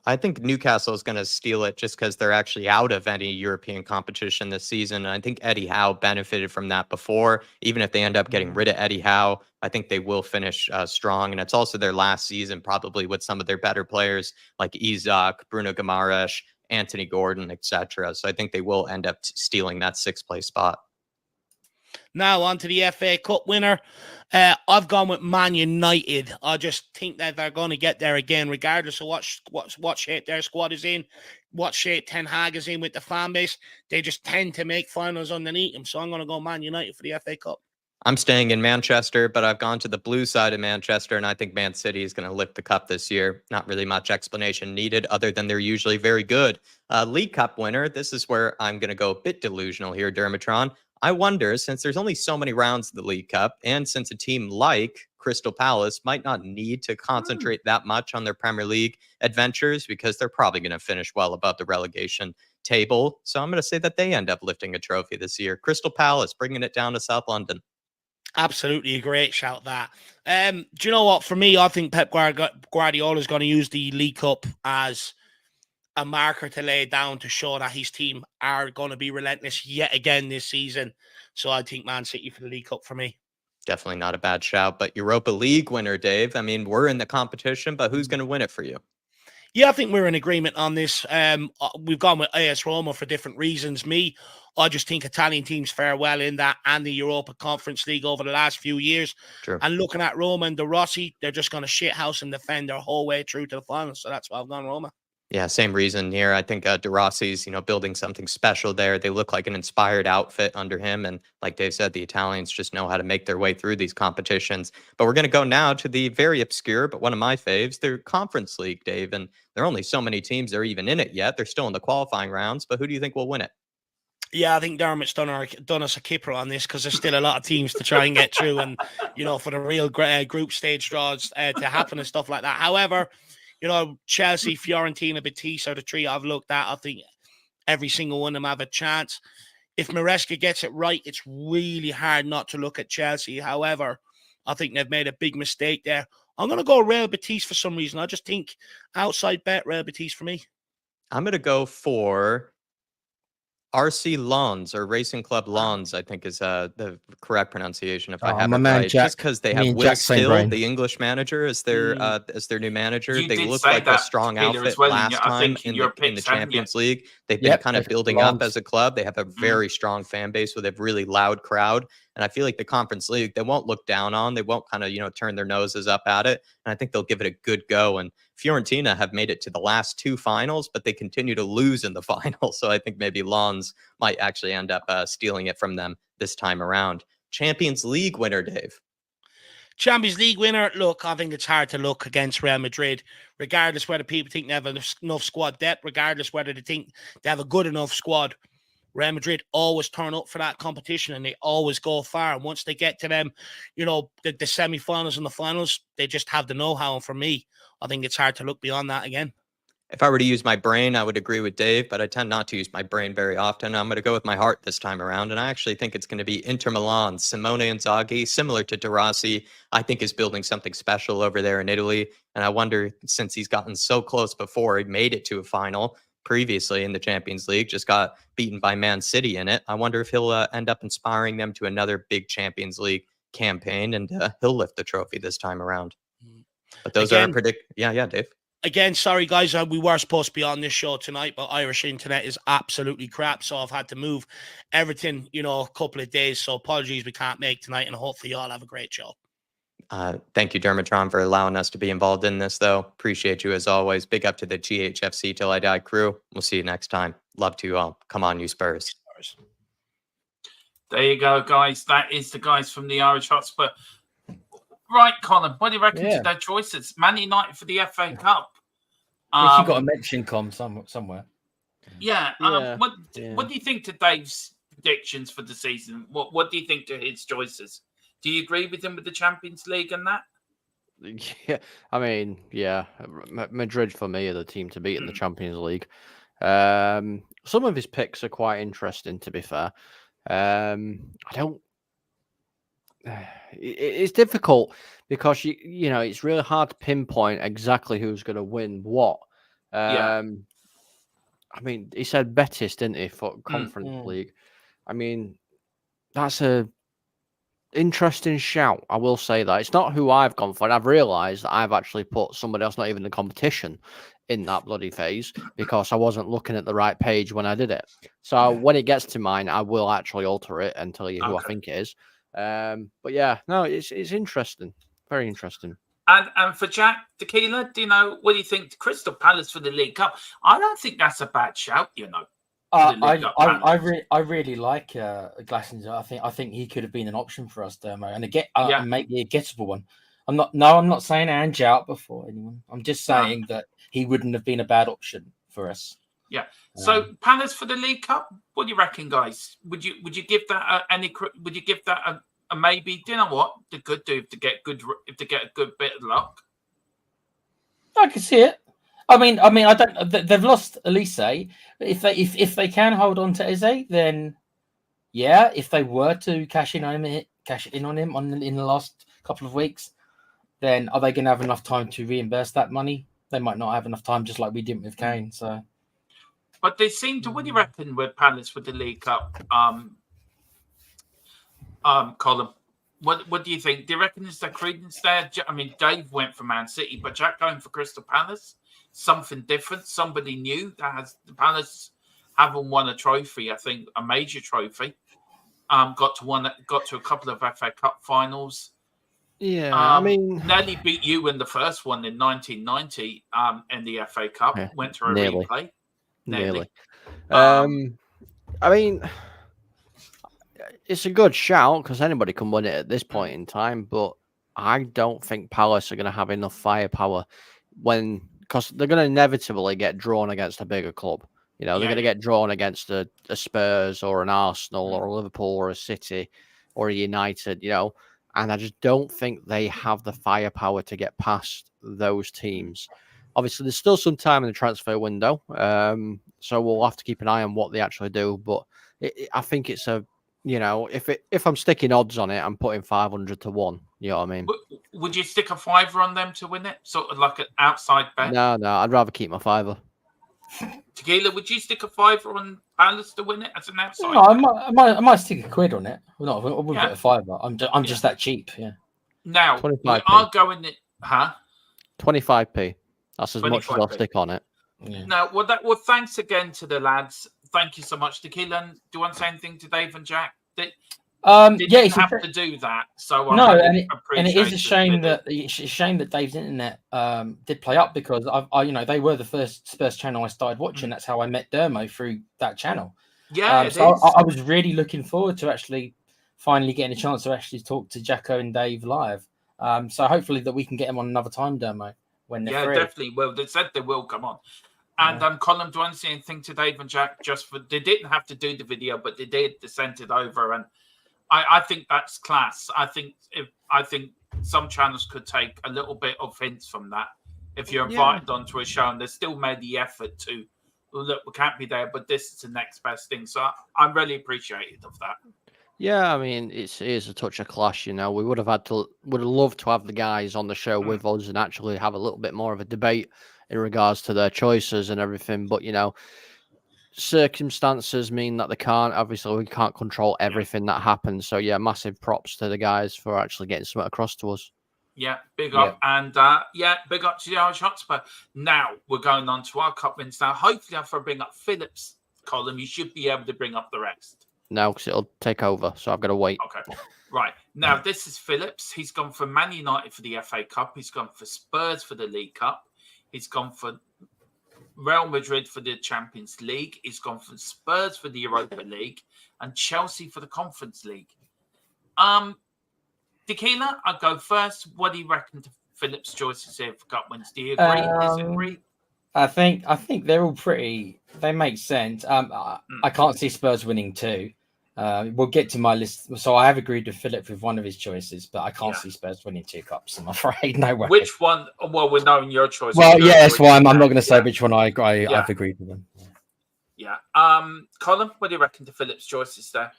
I think Newcastle is going to steal it just because they're actually out of any European competition this season. And I think Eddie Howe benefited from that before. Even if they end up getting rid of Eddie Howe, I think they will finish strong. And it's also their last season, probably with some of their better players like Isak, Bruno Guimaraes, Anthony Gordon, etc. So I think they will end up stealing that 6th place spot. Now on to the FA Cup winner. I've gone with Man United. I just think that they're going to get there again, regardless of what shape their squad is in, what shape Ten Hag is in with the fan base. They just tend to make finals underneath them. So I'm going to go Man United for the FA Cup. I'm staying in Manchester, but I've gone to the blue side of Manchester, and I think Man City is going to lift the cup this year. Not really much explanation needed other than they're usually very good. League Cup winner, this is where I'm going to go a bit delusional here, Dermatron. I wonder, since there's only so many rounds of the League Cup, and since a team like Crystal Palace might not need to concentrate that much on their Premier League adventures because they're probably going to finish well above the relegation table. So I'm going to say that they end up lifting a trophy this year. Crystal Palace, bringing it down to South London. Absolutely a great shout, that. Do you know what? For me, I think Pep Guardiola is going to use the League Cup as a marker to lay down to show that his team are going to be relentless yet again this season. So I think Man City for the League Cup for me. Definitely not a bad shout, but Europa League winner, Dave. I mean, we're in the competition, but who's going to win it for you? Yeah, I think we're in agreement on this. We've gone with AS Roma for different reasons. I just think Italian teams fare well in that and the Europa Conference League over the last few years. True. And looking at Roma and De Rossi, they're just going to shithouse and defend their whole way through to the final. So that's why I've gone Roma. Yeah, same reason here. I think De Rossi's, building something special there. They look like an inspired outfit under him. And like Dave said, the Italians just know how to make their way through these competitions. But we're going to go now to the very obscure, but one of my faves, their Conference League, Dave. And there are only so many teams that are even in it yet. They're still in the qualifying rounds. But who do you think will win it? Yeah, I think Dermot's done us a kipper on this because there's still a lot of teams to try and get through. And, for the real group stage draws to happen and stuff like that. However, Chelsea, Fiorentina, Betis are the three I've looked at. I think every single one of them have a chance. If Maresca gets it right, it's really hard not to look at Chelsea. However, I think they've made a big mistake there. I'm going to go Real Betis for some reason. I just think outside bet Real Betis for me. I'm going to go for RC Lens, or Racing Club Lens, I think is the correct pronunciation if I have it right. Just because they have Will Still, the English manager, as their new manager. They look like a strong outfit last time in the Champions League. They've been kind of building up as a club. They have a very strong fan base with a really loud crowd. And I feel like the Conference League, they won't look down on. They won't kind of, turn their noses up at it. And I think they'll give it a good go. And Fiorentina have made it to the last 2 finals, but they continue to lose in the final. So I think maybe Lens might actually end up stealing it from them this time around. Champions League winner, Dave. Champions League winner, look, I think it's hard to look against Real Madrid, regardless whether people think they have enough squad depth, regardless whether they think they have a good enough squad. Real Madrid always turn up for that competition and they always go far. And once they get to them, the semi-finals and the finals, they just have the know-how. And for me, I think it's hard to look beyond that again. If I were to use my brain, I would agree with Dave, but I tend not to use my brain very often. I'm going to go with my heart this time around, and I actually think it's going to be Inter Milan. Simone Inzaghi, similar to De Rossi, I think is building something special over there in Italy. And I wonder, since he's gotten so close before, he made it to a final previously in the Champions League, just got beaten by Man City in it. I wonder if he'll end up inspiring them to another big Champions League campaign, and he'll lift the trophy this time around. But those are Yeah, Dave. Again, sorry, guys, we were supposed to be on this show tonight, but Irish internet is absolutely crap, so I've had to move everything, a couple of days. So apologies we can't make tonight, and hopefully you all have a great show. Thank you, Dermatron, for allowing us to be involved in this, though. Appreciate you as always. Big up to the THFC Till I Die crew. We'll see you next time. Love to you all. Come on, you Spurs. There you go, guys. That is the guys from the Irish Hotspur. Right, Colin, what do you reckon to their choices? Man United for the FA Cup. You've got to mention Com somewhere. Yeah. What do you think to Dave's predictions for the season? What do you think to his choices? Do you agree with him with the Champions League and that? Yeah, I mean, yeah, Madrid for me are the team to beat in the Champions League. Some of his picks are quite interesting, to be fair. It's difficult because it's really hard to pinpoint exactly who's going to win what. Yeah. I mean, he said Betis, didn't he, for Conference League? I mean, that's a interesting shout. I will say that it's not who I've gone for. And I've realised that I've actually put somebody else, not even in the competition, in that bloody phase because I wasn't looking at the right page when I did it. So when it gets to mine, I will actually alter it and tell you who I think it is. But yeah, no, it's interesting, very interesting. And for Jack Tequila, what do you think? Crystal Palace for the League Cup. I don't think that's a bad shout. I really like Glassinger. I think he could have been an option for us, Dermo, and maybe a gettable one. I'm not saying Ange out before anyone. I'm just saying that he wouldn't have been a bad option for us. Yeah. So Palace for the League Cup. What do you reckon, guys? Would you give that Would you give that a maybe? Do you know what they could do if they get a good bit of luck? I can see it. I mean, I don't. They've lost Elise. If they can hold on to Eze, then yeah. If they were to cash in on him in the last couple of weeks, then are they going to have enough time to reimburse that money? They might not have enough time, just like we did with Kane. So, but they seem to. What do you reckon with Palace with the League Cup? Colin, what do you think? Do you reckon is there credence there? I mean, Dave went for Man City, but Jack going for Crystal Palace. Something different, somebody new that the Palace haven't won a trophy. I think a major trophy. Got to a couple of FA Cup finals. Yeah, I mean, nearly beat you in the first one in 1990. In the FA Cup, went to a replay. Nearly. I mean, it's a good shout because anybody can win it at this point in time, but I don't think Palace are going to have enough firepower because they're going to inevitably get drawn against a bigger club. They're going to get drawn against a Spurs or an Arsenal or a Liverpool or a City or a United, and I just don't think they have the firepower to get past those teams. Obviously, there's still some time in the transfer window, so we'll have to keep an eye on what they actually do. But I think it's if I'm sticking odds on it, I'm putting 500 to 1. You know what I mean? Would you stick a fiver on them to win it? Sort of like an outside bet? No, I'd rather keep my fiver. Tequila, would you stick a fiver on Palace to win it as an outside? No, I might stick a quid on it. Well, no, I wouldn't put a fiver. I'm just that cheap. Yeah. Now we are going it, 25p. That's as much as I'll stick on it. Yeah. Now, thanks again to the lads. Thank you so much, Tequila. Do you want to say anything to Dave and Jack? Didn't have to do that. So and it is a shame that Dave's internet did play up because they were the first Spurs channel I started watching. That's how I met Dermo through that channel. Yeah, so I was really looking forward to actually finally getting a chance to actually talk to Jacko and Dave live. So hopefully that we can get him on another time, Dermo, when they're free. Definitely will. They said they will come on. And Colin, do you want to say anything to Dave and Jack? They didn't have to do the video, but they did. They sent it over, and I think that's class. I think some channels could take a little bit of hints from that. If you're invited onto a show and they still made the effort to look, we can't be there, but this is the next best thing. So I'm really appreciative of that. Yeah, I mean, it is a touch of clash. We would have loved to have the guys on the show with us and actually have a little bit more of a debate in regards to their choices and everything. But circumstances mean that they can't. Obviously, we can't control everything that happens. So yeah, massive props to the guys for actually getting something across to us. Yeah, big up. And big up to the Irish Hotspur. Now we're going on to our cup wins. Now, hopefully, if I bring up Phillips' column, you should be able to bring up the rest. No, because it'll take over, so I've got to wait. Okay, right. Now, this is Phillips. He's gone for Man United for the FA Cup. He's gone for Spurs for the League Cup. He's gone for Real Madrid for the Champions League. He's gone for Spurs for the Europa League and Chelsea for the Conference League. Tequila, I'll go first. What do you reckon to Phillips' choices here for cup wins? Do you agree? Disagree? I think they're all pretty. They make sense. I can't see Spurs winning too. We'll get to my list. So I have agreed with Philip with one of his choices, but I can't see Spurs winning 2 cups. I'm afraid. No way. Which one? Well, we're knowing your choice. Well, yeah, that's why I'm not going to say which one I've agreed with them. Yeah. Colin, what do you reckon to Philip's choices there?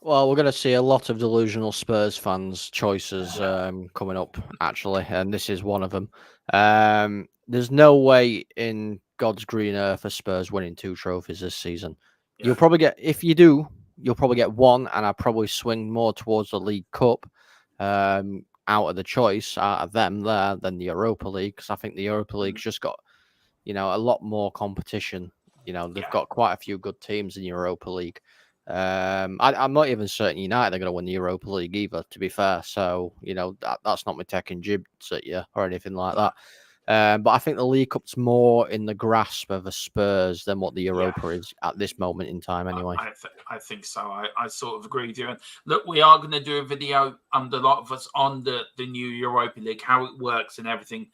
Well, we're going to see a lot of delusional Spurs fans' choices coming up, actually, and this is one of them. there's no way in God's green earth for Spurs winning 2 trophies this season. Yeah. You'll probably get, if you do, you'll probably get 1, and I'll probably swing more towards the League Cup out of the choice out of them there than the Europa League, because I think the Europa League's just got, a lot more competition. They've got quite a few good teams in the Europa League. I'm not even certain United are going to win the Europa League either, to be fair. So, that's not me taking jibs at you or anything like that. But I think the League Cup's more in the grasp of a Spurs than what the Europa is at this moment in time, anyway. I think so. I sort of agree with you. And look, we are going to do a video, a lot of us, on the new Europa League, how it works and everything.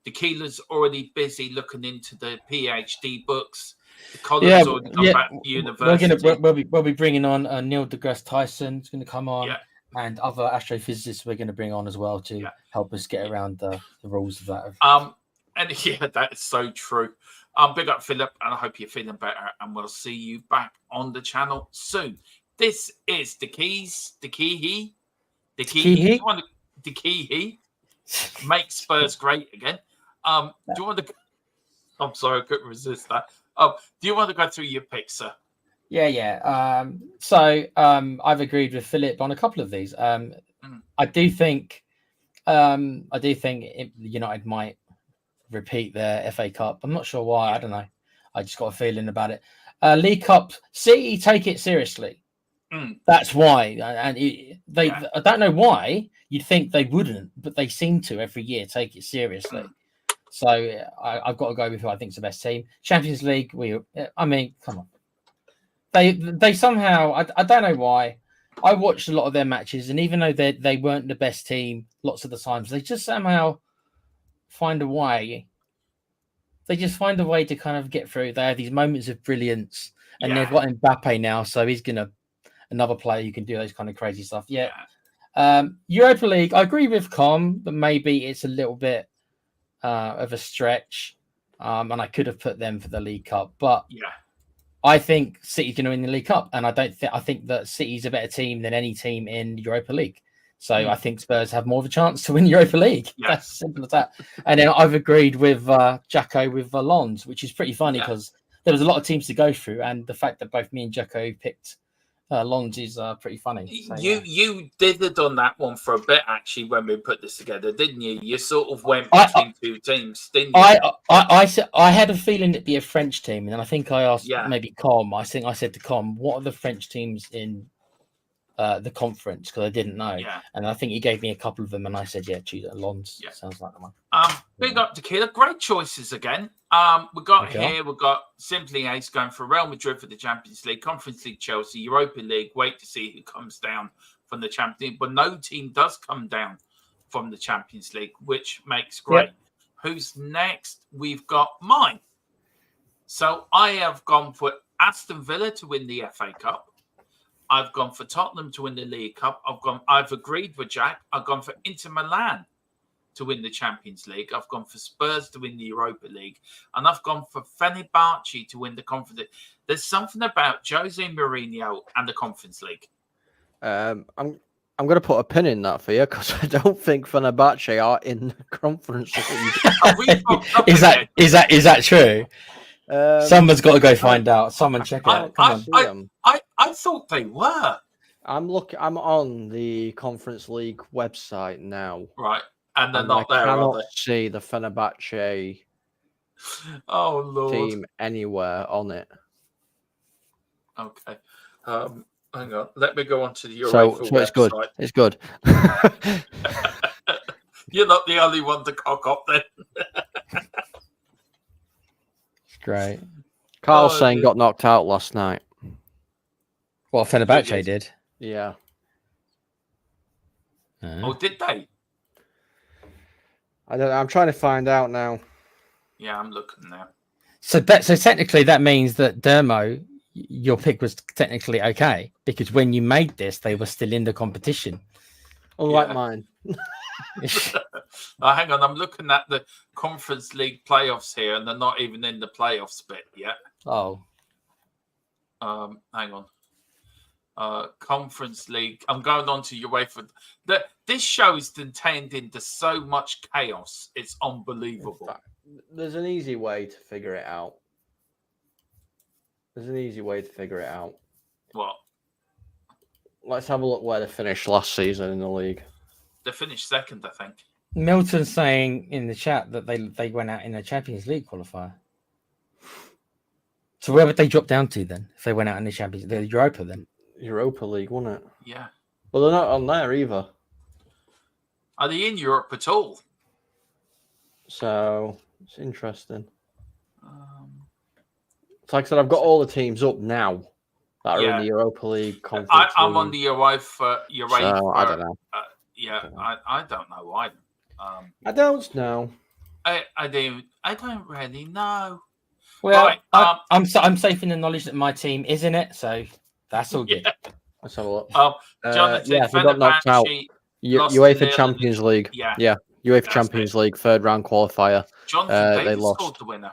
Tequila's already busy looking into the PhD books. Colin's already gone back to university. We'll be bringing on Neil deGrasse Tyson. It's going to come on. And other astrophysicists we're going to bring on as well to help us get around the rules of that. And yeah, that is so true. Big up, Philip, and I hope you're feeling better. And we'll see you back on the channel soon. This is the Keys, the Key. Make Spurs great again. Do you want to? I'm sorry, I couldn't resist that. Do you want to go through your picks, sir? Yeah. So I've agreed with Philip on a couple of these. I do think United might repeat their FA Cup. I'm not sure why. I don't know. I just got a feeling about it. League Cup, City take it seriously. That's why. And I don't know why. You'd think they wouldn't, but they seem to every year take it seriously. So I've got to go with who I think is the best team. Champions League, come on. They somehow, I don't know why. I watched a lot of their matches, and even though they weren't the best team lots of the times, they just somehow find a way. They just find a way to kind of get through. They have these moments of brilliance, and they've got Mbappe now, so he's another player who can do those kind of crazy stuff. Europa League, I agree with Com, but maybe it's a little bit of a stretch, and I could have put them for the League Cup, but I think City's going to win the League Cup, and I think that City's a better team than any team in Europa League. So I think Spurs have more of a chance to win Europa League. That's as simple as that. And then I've agreed with Jacko with Lons, which is pretty funny because there was a lot of teams to go through, and the fact that both me and Jacko picked Lons is pretty funny. So, you did have done that one for a bit actually when we put this together, didn't you? You sort of went between two teams, didn't you? I had a feeling it'd be a French team, and then I think I asked maybe Com. I think I said to Com, "What are the French teams in the conference?" Because I didn't know, and I think he gave me a couple of them, and I said, choose Lons. Sounds like the one. Big up to Killer. Great choices again. We've got Simply Ace going for Real Madrid for the Champions League, Conference League Chelsea, Europa League. Wait to see who comes down from the Champions League, but no team does come down from the Champions League, which makes great. Who's next? We've got mine. So I have gone for Aston Villa to win the FA Cup. I've gone for Tottenham to win the League Cup. I've agreed with Jack. I've gone for Inter Milan to win the Champions League. I've gone for Spurs to win the Europa League. And I've gone for Fenerbahce to win the Conference League. There's something about Jose Mourinho and the Conference League. I'm going to put a pin in that for you because I don't think Fenerbahce are in the Conference League. Is that true? Someone's got to go find out. Someone check it out. Come on. I thought they were. I'm on the Conference League website now. Right. And they're not there, I are cannot they? see the Fenerbahce team anywhere on it. Okay. Hang on. Let me go on to the UEFA so it's good. website. It's good. You're not the only one to cock up then. Great. Carl saying got knocked out last night. Well, Fenerbahce did. Yeah. Oh, did they? I don't know. I'm trying to find out now. Yeah, I'm looking now. So technically that means that Dermo, your pick was technically okay because when you made this, they were still in the competition. Unlike mine. Hang on, I'm looking at the Conference League playoffs here, and they're not even in the playoffs bit yet. Oh. Hang on. Conference League. I'm going on to UEFA. This show is turned into so much chaos. It's unbelievable. There's an easy way to figure it out. What? Let's have a look where they finished last season in the league. They finished second, I think. Milton's saying in the chat that they went out in a Champions League qualifier. So where would they drop down to then? If they went out in the Europa then? Europa League, wasn't it? Yeah. Well, they're not on there either. Are they in Europe at all? So it's interesting. It's like I said, I've got all the teams up now that are in the Europa League conference. I'm on the UEFA. So, I don't know. I don't know either. I don't know. I don't really know. Well, Right, I'm safe in the knowledge that my team is in it, so that's all good. Let's have a look. Jonathan, we got knocked out. UEFA Champions League. Yeah. UEFA Champions League third round qualifier. Jonathan they Davis lost. scored the winner.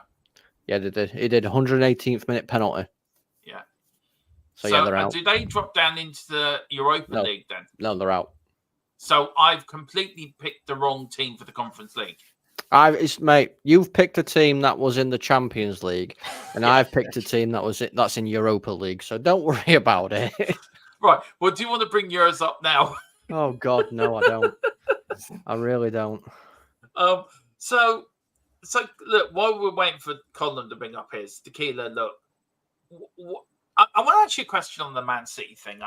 Yeah, they did. He did 118th minute penalty. Yeah. So yeah, they're out. Do they drop down into the Europa League then? No, they're out. So I've completely picked the wrong team for the Conference League. Mate, you've picked a team that was in the Champions League, and I've picked a team that's in Europa League. So don't worry about it. Right. Well, do you want to bring yours up now? Oh God, no, I don't. I really don't. So look, while we're waiting for Colin to bring up his tequila, look, I want to ask you a question on the Man City thing.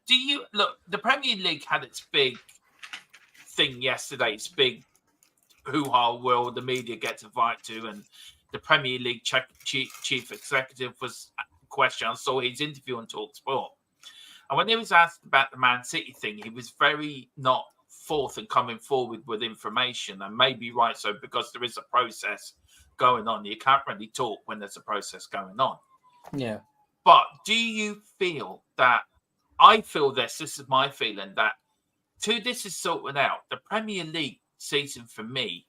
Do you look? The Premier League had its big thing yesterday. Its big hoo-ha will the media gets invited to, and the Premier League chief executive was questioned. I saw his interview on TalkSport, and when he was asked about the Man City thing, he was very not forth and coming forward with information, and maybe right so because there is a process going on. You can't really talk when there's a process going on. Yeah. But do you feel that? I feel this is my feeling that till this is sorted out, the Premier League season for me,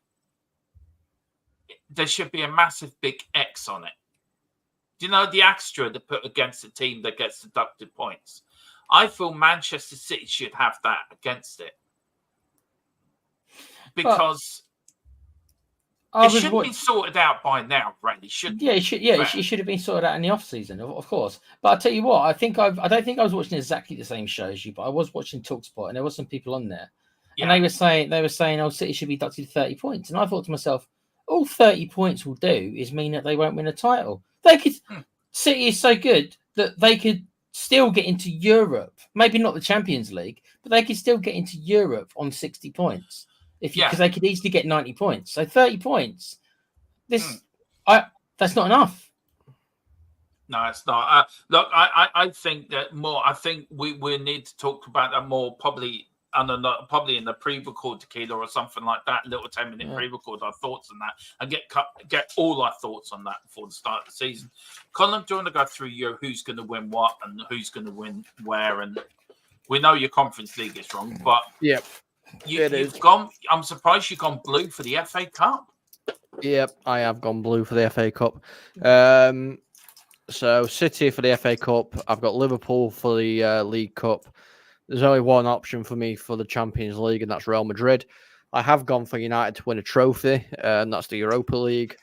there should be a massive big X on it. Do you know the extra they put against the team that gets deducted points? I feel Manchester City should have that against it. Because it should be sorted out by now, really, shouldn't it? Yeah, it should have been sorted out in the off season, of course. But I'll tell you what, I don't think I was watching exactly the same show as you, but I was watching TalkSport, and there was some people on there, and they were saying, "Oh, City should be deducted 30 points," and I thought to myself, all 30 points will do is mean that they won't win a title. They could. City is so good that they could still get into Europe, maybe not the Champions League, but they could still get into Europe on 60 points. Because they could easily get 90 points. So 30 points. That's not enough. No, it's not. Look, I think that more. I think we need to talk about that more, probably in the pre-record tequila or something like that. A little 10-minute pre-record our thoughts on that, and get all our thoughts on that before the start of the season. Colin, do you want to go through who's going to win what and who's going to win where? And we know your Conference League is wrong, but you've gone. I'm surprised you've gone blue for the FA Cup. Yep, I have gone blue for the FA Cup. So City for the FA Cup. I've got Liverpool for the League Cup. There's only one option for me for the Champions League, and that's Real Madrid. I have gone for United to win a trophy, and that's the Europa League.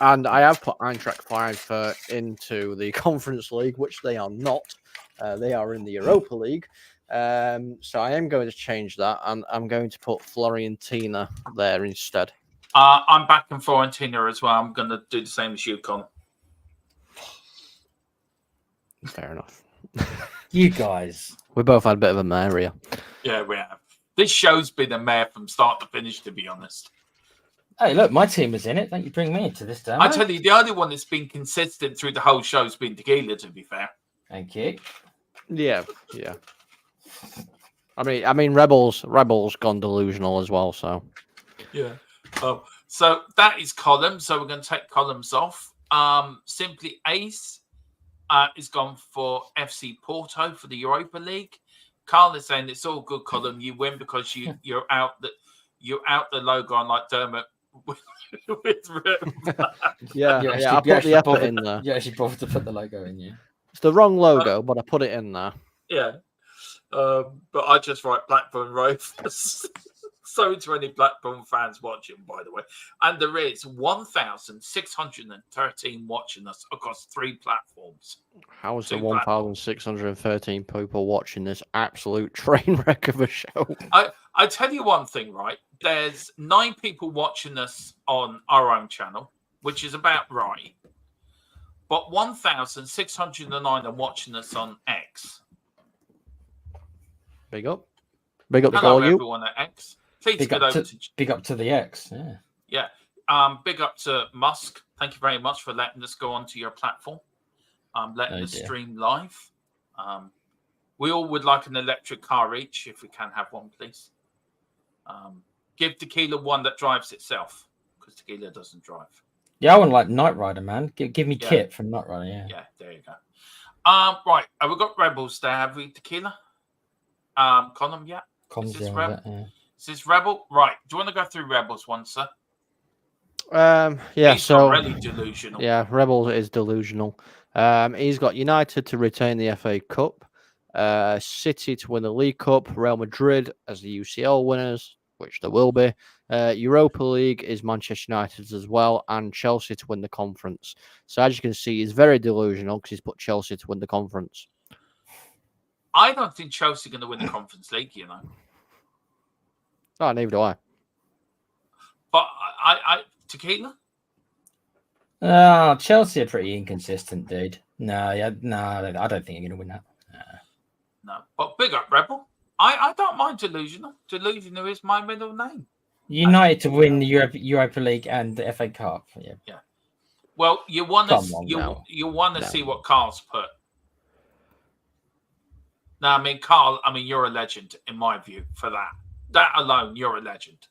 And I have put Eintracht Frankfurt into the Conference League, which they are not. They are in the Europa League. So I am going to change that, and I'm going to put Fiorentina there instead. I'm backing Fiorentina as well. I'm going to do the same as you, Colin. Fair enough. You guys. We both had a bit of a mare here. Yeah, we have. This show's been a mare from start to finish, to be honest. Hey, look, my team was in it. Don't you bring me into this, damn I tell you, the only one that's been consistent through the whole show has been Tequila, to be fair. Thank you. Yeah. I mean, Rebels gone delusional as well. So yeah. So that is Column. So we're going to take columns off. Simply Ace is gone for FC Porto for the Europa League. Carl is saying it's all good, Column. You win because you're out the logo on like Dermot. yeah. I put the effort in there. You actually bothered to put the logo in, yeah. It's the wrong logo, but I put it in there. Yeah. But I just write Blackburn Rovers. So to any Blackburn fans watching, by the way. And there is 1,613 watching us across 3 platforms. How is the 2 platforms. 1,613 people watching this absolute train wreck of a show? I tell you one thing, right? There's 9 people watching us on our own channel, which is about right. But 1,609 are watching us on X. Big up. Big up to Hello, all you. everyone at X. Please Big get up, over to, big up to the X. Yeah. Yeah. Big up to Musk. Thank you very much for letting us go onto your platform. Letting us stream live. We all would like an electric car each, if we can have one, please. Give Tequila one that drives itself, because Tequila doesn't drive. Yeah, I want like Knight Rider, man. Give me Kit from Knight Rider. Yeah. Yeah, there you go. Right. Have we got Rebels there? Have we, Tequila? Column, yeah. Is this Rebel? Is this Rebel? Right. Do you want to go through Rebels once, sir? Yeah, He's so really delusional. Yeah, Rebels is delusional. He's got United to retain the FA Cup, City to win the League Cup, Real Madrid as the UCL winners, which there will be. Europa League is Manchester United's as well, and Chelsea to win the conference. So as you can see, he's very delusional because he's put Chelsea to win the conference. I don't think Chelsea are going to win the Conference League, you know. Oh, neither do I. But Tequila? Chelsea are pretty inconsistent, dude. No, I don't think you're going to win that. No, but big up, Rebel. I don't mind delusional. Delusional is my middle name. United to win the Europa League and the FA Cup. Yeah. Yeah. Well, you want to No. see what Carl's put. No, I mean, Carl. I mean, you're a legend in my view for that. That alone, you're a legend.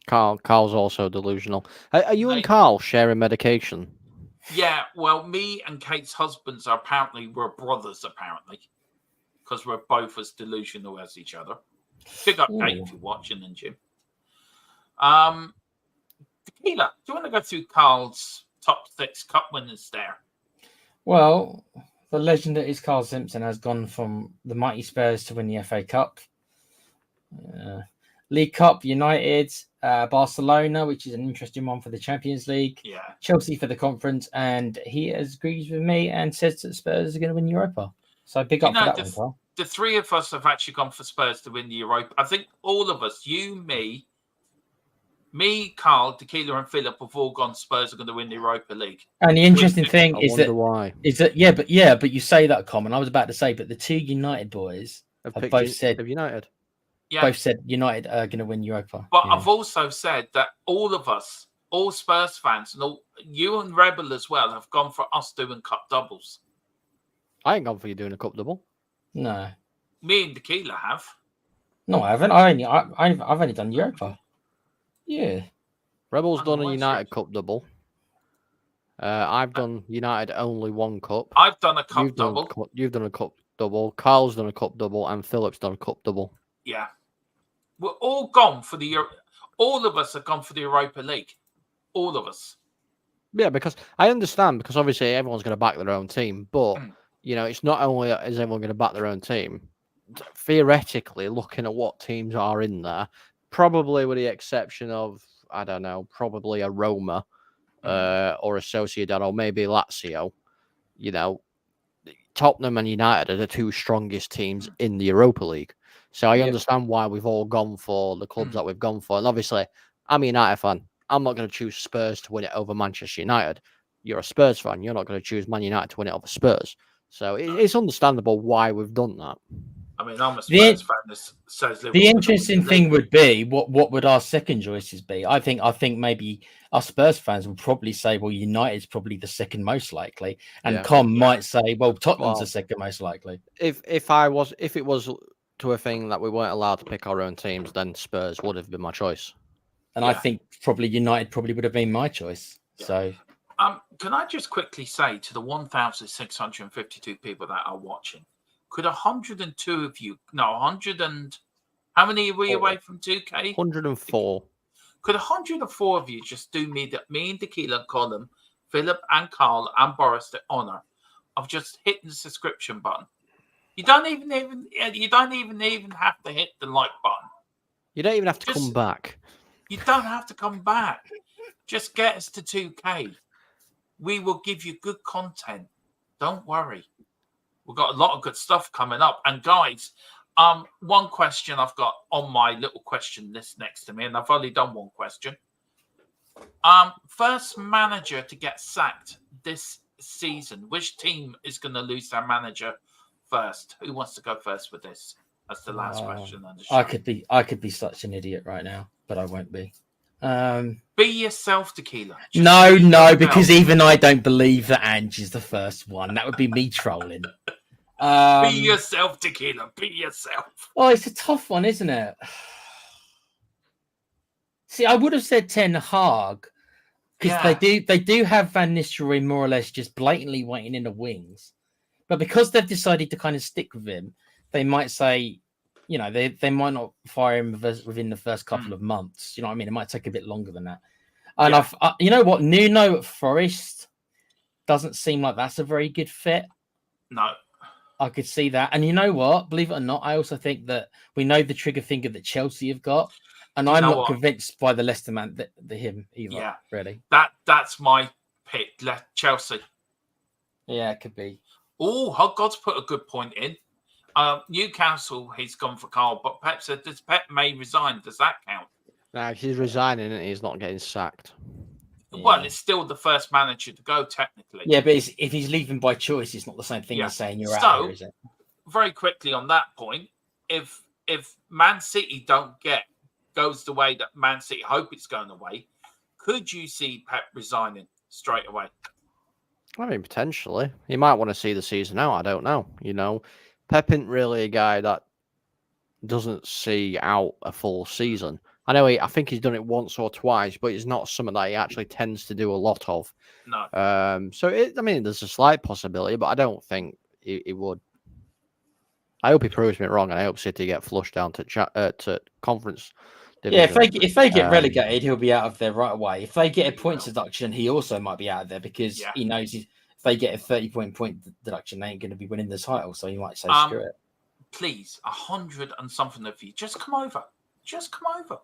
Carl's also delusional. Are you and Carl sharing medication? Yeah. Well, me and Kate's husbands we're brothers apparently, because we're both as delusional as each other. Big up, Kate, if you're watching, and Jim. Tequila, do you want to go through Carl's top 6 cup winners there? Well, the legend that is Carl Simpson has gone from the mighty Spurs to win the FA Cup. League Cup, United, Barcelona, which is an interesting one for the Champions League. Yeah. Chelsea for the conference, and he agrees with me and says that Spurs are going to win Europa. So big up for that one, Carl. The 3 of us have actually gone for Spurs to win the Europa. I think all of us, you, me, Carl, Tequila, and Philip have all gone Spurs are going to win the Europa League. And the interesting thing is that why. But you say that, Common. I was about to say, but the 2 United boys have both said United. Yeah. Both said United are going to win Europa. But I've also said that all of us, all Spurs fans, and all you and Rebel as well, have gone for us doing cup doubles. I ain't gone for you doing a cup double. No. Me and Tequila have. No, I haven't. I've only done Europa. Yeah. Rebel's done a United Cup double. I've done United only 1 cup. I've done a cup double. You've done a cup double. Carl's done a cup double, and Philip's done a cup double. Yeah. We're all gone for all of us have gone for the Europa League. All of us. Yeah, because I understand, because obviously everyone's going to back their own team, but you know, it's not only is everyone going to back their own team. Theoretically, looking at what teams are in there, probably with the exception of, I don't know, probably a Roma or a Sociedad or maybe Lazio, you know, Tottenham and United are the 2 strongest teams in the Europa League. So I understand why we've all gone for the clubs that we've gone for. And obviously, I'm a United fan. I'm not going to choose Spurs to win it over Manchester United. You're a Spurs fan. You're not going to choose Man United to win it over Spurs. So it's understandable why we've done that. I mean, I'm a Spurs fan that says the interesting thing would be what would our second choices be? I think maybe our Spurs fans would probably say, well, United's probably the second most likely, and might say, well, Tottenham's the second most likely. If it was to a thing that we weren't allowed to pick our own teams, then Spurs would have been my choice. And I think probably United would have been my choice. Yeah. So, can I just quickly say to the 1,652 people that are watching, could 102 of you, no, 100 and how many are we away from 2K? 104. Could 104 of you just do me and Tequila, Colin, Philip, and Carl, and Boris the honor of just hitting the subscription button? You don't even have to hit the like button. You don't even have to Just- come back. You don't have to come back. Just get us to 2K. We will give you good content. Don't worry. We've got a lot of good stuff coming up. And guys, one question I've got on my little question list next to me, and I've only done one question. First manager to get sacked this season. Which team is going to lose their manager first? Who wants to go first with this? That's the last question. On the show. I could be such an idiot right now, but I won't be. Be yourself, Tequila. Just No, be yourself. because even I don't believe that Angie's the first one. That would be me trolling. Be yourself, Tequila. Be yourself. Oh, it's a tough one, isn't it? See, I would have said Ten Hag because they do have Van Nistelrooy more or less just blatantly waiting in the wings, but because they've decided to kind of stick with him, they might say, you know, they might not fire him within the first couple of months. You know what I mean? It might take a bit longer than that. And you know what, Nuno at Forest doesn't seem like that's a very good fit. No. I could see that. And you know what? Believe it or not, I also think that we know the trigger finger that Chelsea have got. And I'm not convinced by the Leicester man, him either, Yeah. really. That's my pick, Chelsea. Yeah, it could be. Oh, Hot God's put a good point in. Newcastle, he's gone for Carl, but Pep said this Pep may resign. Does that count? No, he's resigning and he's not getting sacked. Yeah. Well, it's still the first manager to go, technically. Yeah, but if he's leaving by choice, it's not the same thing as saying you're out of here, is it? Very quickly on that point, if Man City goes the way that Man City hope it's going away, could you see Pep resigning straight away? I mean, potentially. He might want to see the season out. I don't know. You know, Pep isn't really a guy that doesn't see out a full season. I think he's done it once or twice, but it's not something that he actually tends to do a lot of. No. So there's a slight possibility, but I don't think he would. I hope he proves me wrong, and I hope City get flushed down to conference division. Yeah, if they get relegated, he'll be out of there right away. If they get a points deduction, he also might be out of there because he knows if they get a 30-point deduction, they ain't going to be winning the title. So he might say, screw it. Please, 100 and something of you, just come over. Just come over.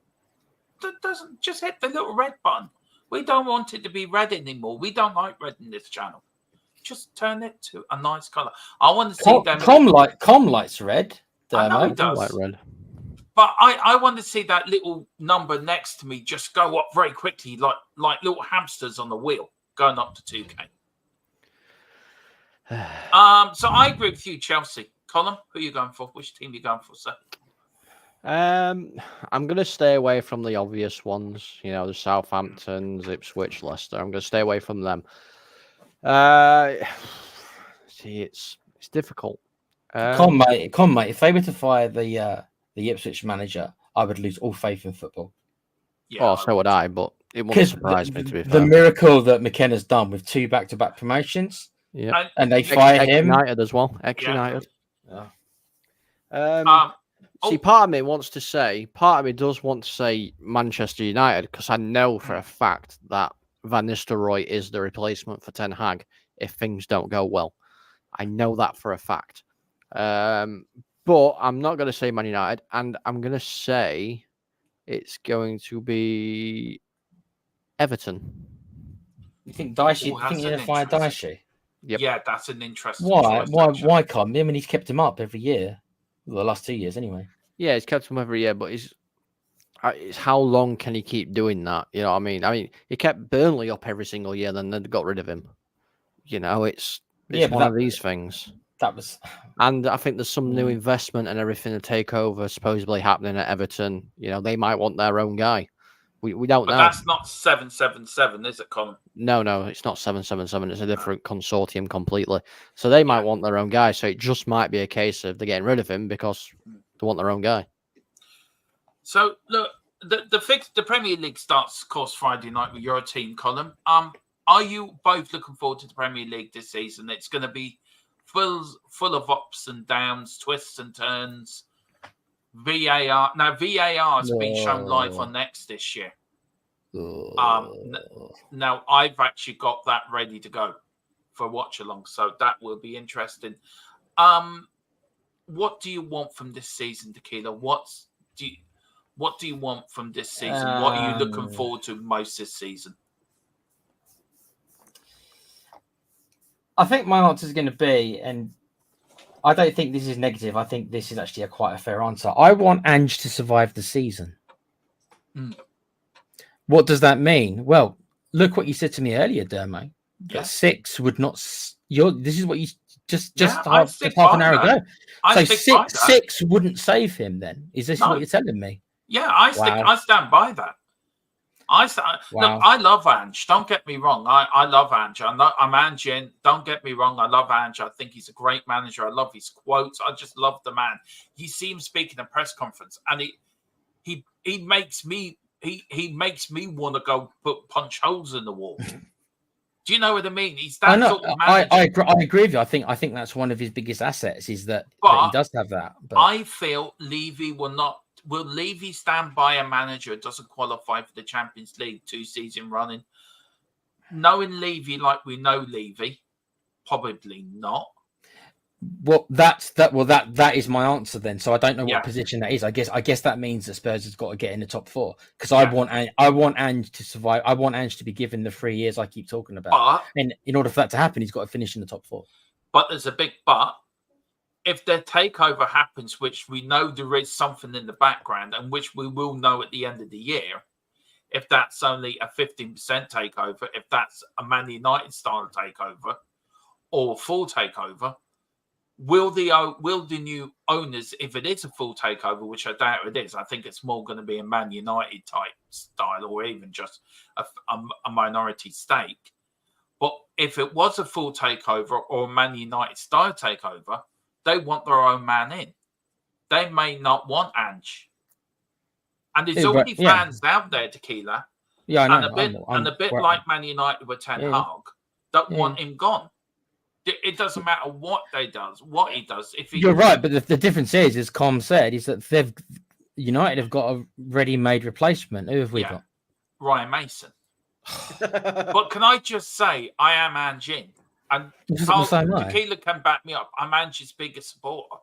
Doesn't just hit the little red button. We don't want it to be red anymore. We don't like red in this channel. Just turn it to a nice color. I want to see them. Com likes red. I know it does. Like red. But I want to see that little number next to me just go up very quickly, like little hamsters on the wheel, going up to 2K. So I agree with you, Chelsea. Colin, who are you going for? Which team are you going for, sir? I'm going to stay away from the obvious ones. You know, the Southamptons, Ipswich, Leicester. I'm going to stay away from them. See, it's difficult. Come, mate. If they were to fire the Ipswich manager, I would lose all faith in football. Yeah, so would I, but it wouldn't surprise me, to be fair. The miracle that McKenna's done with 2 back-to-back promotions, and they fired him. United as well. Ex-United. Yeah. See, part of me does want to say Manchester United, because I know for a fact that Van Nistelrooy is the replacement for Ten Hag if things don't go well. I know that for a fact. But I'm not going to say Man United, and I'm going to say it's going to be Everton. You think Dicey? You think you're going to fire Dicey? Yep. Yeah, that's an interesting choice. Why come? I mean, he's kept him up every year. Well, the last 2 years, anyway. Yeah, he's kept him every year, but it's how long can he keep doing that? You know what I mean? I mean, he kept Burnley up every single year, then they got rid of him. You know, it's one of these things. And I think there's some new investment and everything to take over supposedly happening at Everton. You know, they might want their own guy. We don't know. But that's not 777, is it, Colin? No, it's not 777. It's a different consortium completely. So they might want their own guy. So it just might be a case of they're getting rid of him because they want their own guy. So look, the Premier League starts, of course, Friday night with your team, Colin. Are you both looking forward to the Premier League this season? It's going to be full of ups and downs, twists and turns. VAR. Now, VAR has been shown live on X this year. Now, I've actually got that ready to go for watch along, so that will be interesting. What do you want from this season, Tequila? What do you want from this season? What are you looking forward to most this season? I think my answer is going to be, and I don't think this is negative. I think this is actually quite a fair answer. I want Ange to survive the season. What does that mean? Well, look what you said to me earlier, Dermo. Yeah. That 6 would not. This is what you just half an hour ago. So 6 wouldn't save him. Then is this what you're telling me? Yeah, I stand by that. Look, I love Ange. Don't get me wrong. I love Ange. I'm Ange. Don't get me wrong. I love Ange. I think he's a great manager. I love his quotes. I just love the man. You see him speak in a press conference, and he makes me want to go punch holes in the wall. Do you know what I mean? He's that sort of manager. I agree with you. I think that's one of his biggest assets is that he does have that. But I feel Levy will not. Will Levy stand by a manager who doesn't qualify for the Champions League 2 seasons running? Knowing Levy like we know Levy, probably not. Well, that is my answer then. So I don't know what position that is. I guess that means that Spurs has got to get in the top 4 because I want Ange to survive. I want Ange to be given the 3 years I keep talking about. And in order for that to happen, he's got to finish in the top 4. But there's a big but. If their takeover happens, which we know there is something in the background and which we will know at the end of the year, if that's only a 15% takeover, if that's a Man United style takeover or a full takeover, will the new owners, if it is a full takeover, which I doubt it is, I think it's more going to be a Man United type style or even just a minority stake. But if it was a full takeover or a Man United style takeover, they want their own man in. They may not want Ange. And there's already fans out there, Tequila. Yeah, I know. And a bit like Man United with Ten Hag, that want him gone. It doesn't matter what he does. You're right, but the difference is, as Com said, is that United have got a ready-made replacement. Who have we got? Ryan Mason. But can I just say, I am Ange in. And Tequila can back me up. I'm Ange's biggest supporter.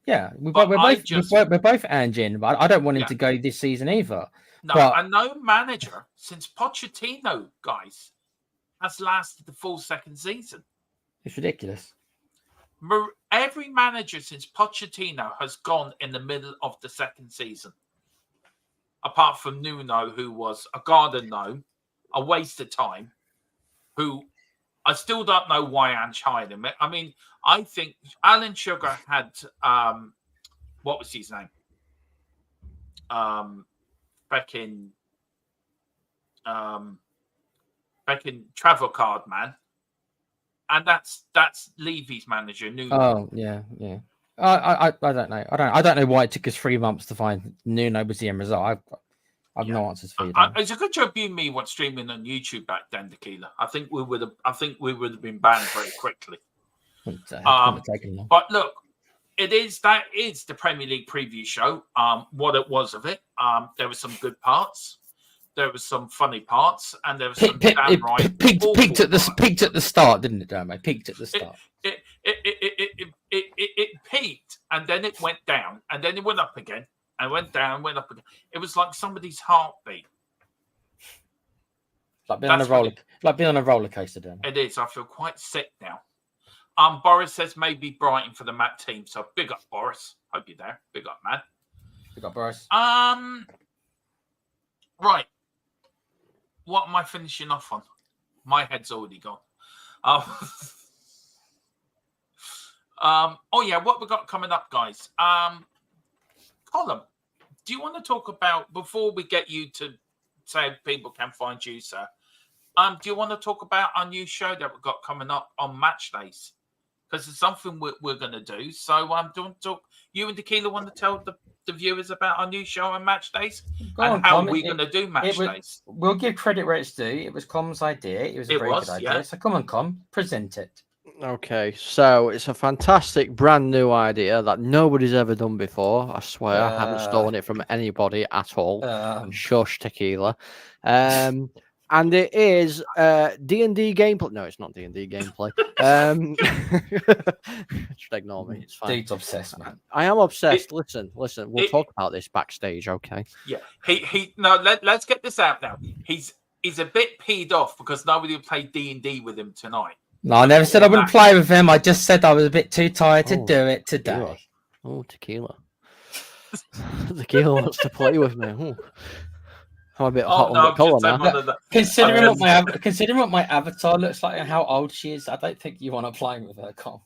Yeah, we're both Ange in, but I don't want him to go this season either. No, and no manager since Pochettino, guys, has lasted the full second season. It's ridiculous. Every manager since Pochettino has gone in the middle of the second season. Apart from Nuno, who was a garden gnome, a waste of time, who I still don't know why Ange hired him. I mean, I think Alan Sugar had, what was his name? Back in Travel Card Man. And that's Levy's manager, Nuno. Oh, yeah. I don't know. I don't know why it took us 3 months to find Nuno was the end result. I've no answers for you. It's a good job you and me weren't streaming on YouTube back then, Tequila. I think we would have been banned very quickly. But look, that is the Premier League preview show. What it was of it. There were some good parts. There were some funny parts, and there was some peaked at the start, didn't it, Dermo? Peaked at the start. It peaked, and then it went down, and then it went up again. I went down, went up again. It was like somebody's heartbeat. Like being on a roller coaster, then. It is. I feel quite sick now. Boris says maybe Brighton for the Matt team. So big up, Boris. Hope you're there. Big up, man. Big up, Boris. Right. What am I finishing off on? My head's already gone. What we got coming up, guys? Colin, do you want to talk about, before we get you to say people can find you, sir, do you want to talk about our new show that we've got coming up on match days? Because it's something we're going to do. So you and Tequila want to tell the viewers about our new show on match days how we're going to do match days? We'll give credit where it's due. It was Com's idea. It was a very good idea. Yeah. So come on, Com, present it. Okay, so it's a fantastic brand new idea that nobody's ever done before. I swear, I haven't stolen it from anybody at all. Shush, Tequila. And it is D&D gameplay. No, it's not D&D gameplay. Just ignore me. It's fine. Dude's obsessed, man. I am obsessed. Listen. We'll talk about this backstage, okay? Yeah. No. Let's get this out now. He's a bit peed off because nobody will play D&D with him tonight. No, I never said I wouldn't play with him. I just said I was a bit too tired to do it today. Tequila. Tequila wants to play with me. Ooh. I'm a bit hot on the collar now. Considering what my avatar looks like and how old she is, I don't think you want to play with her, Con.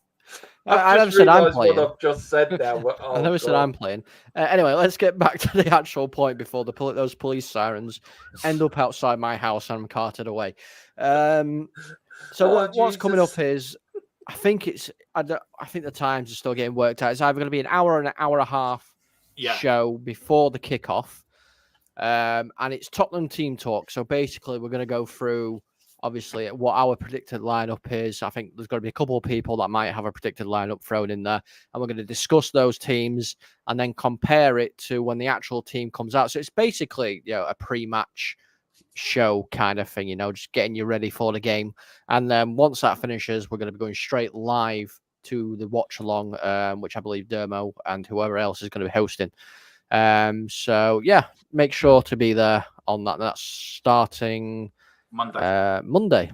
I never said I'm playing. What I've just said now. I never said I'm playing. Anyway, let's get back to the actual point before those police sirens end up outside my house and I'm carted away. What's coming up is, I think the times are still getting worked out. It's either going to be an hour and an hour and a half show before the kickoff. And it's Tottenham team talk. So basically, we're going to go through, obviously, what our predicted lineup is. I think there's going to be a couple of people that might have a predicted lineup thrown in there. And we're going to discuss those teams and then compare it to when the actual team comes out. So it's basically, a pre-match show kind of thing, just getting you ready for the game. And then once that finishes, we're going to be going straight live to the watch along, which I believe Dermo and whoever else is going to be hosting. Make sure to be there on that. That's starting Monday.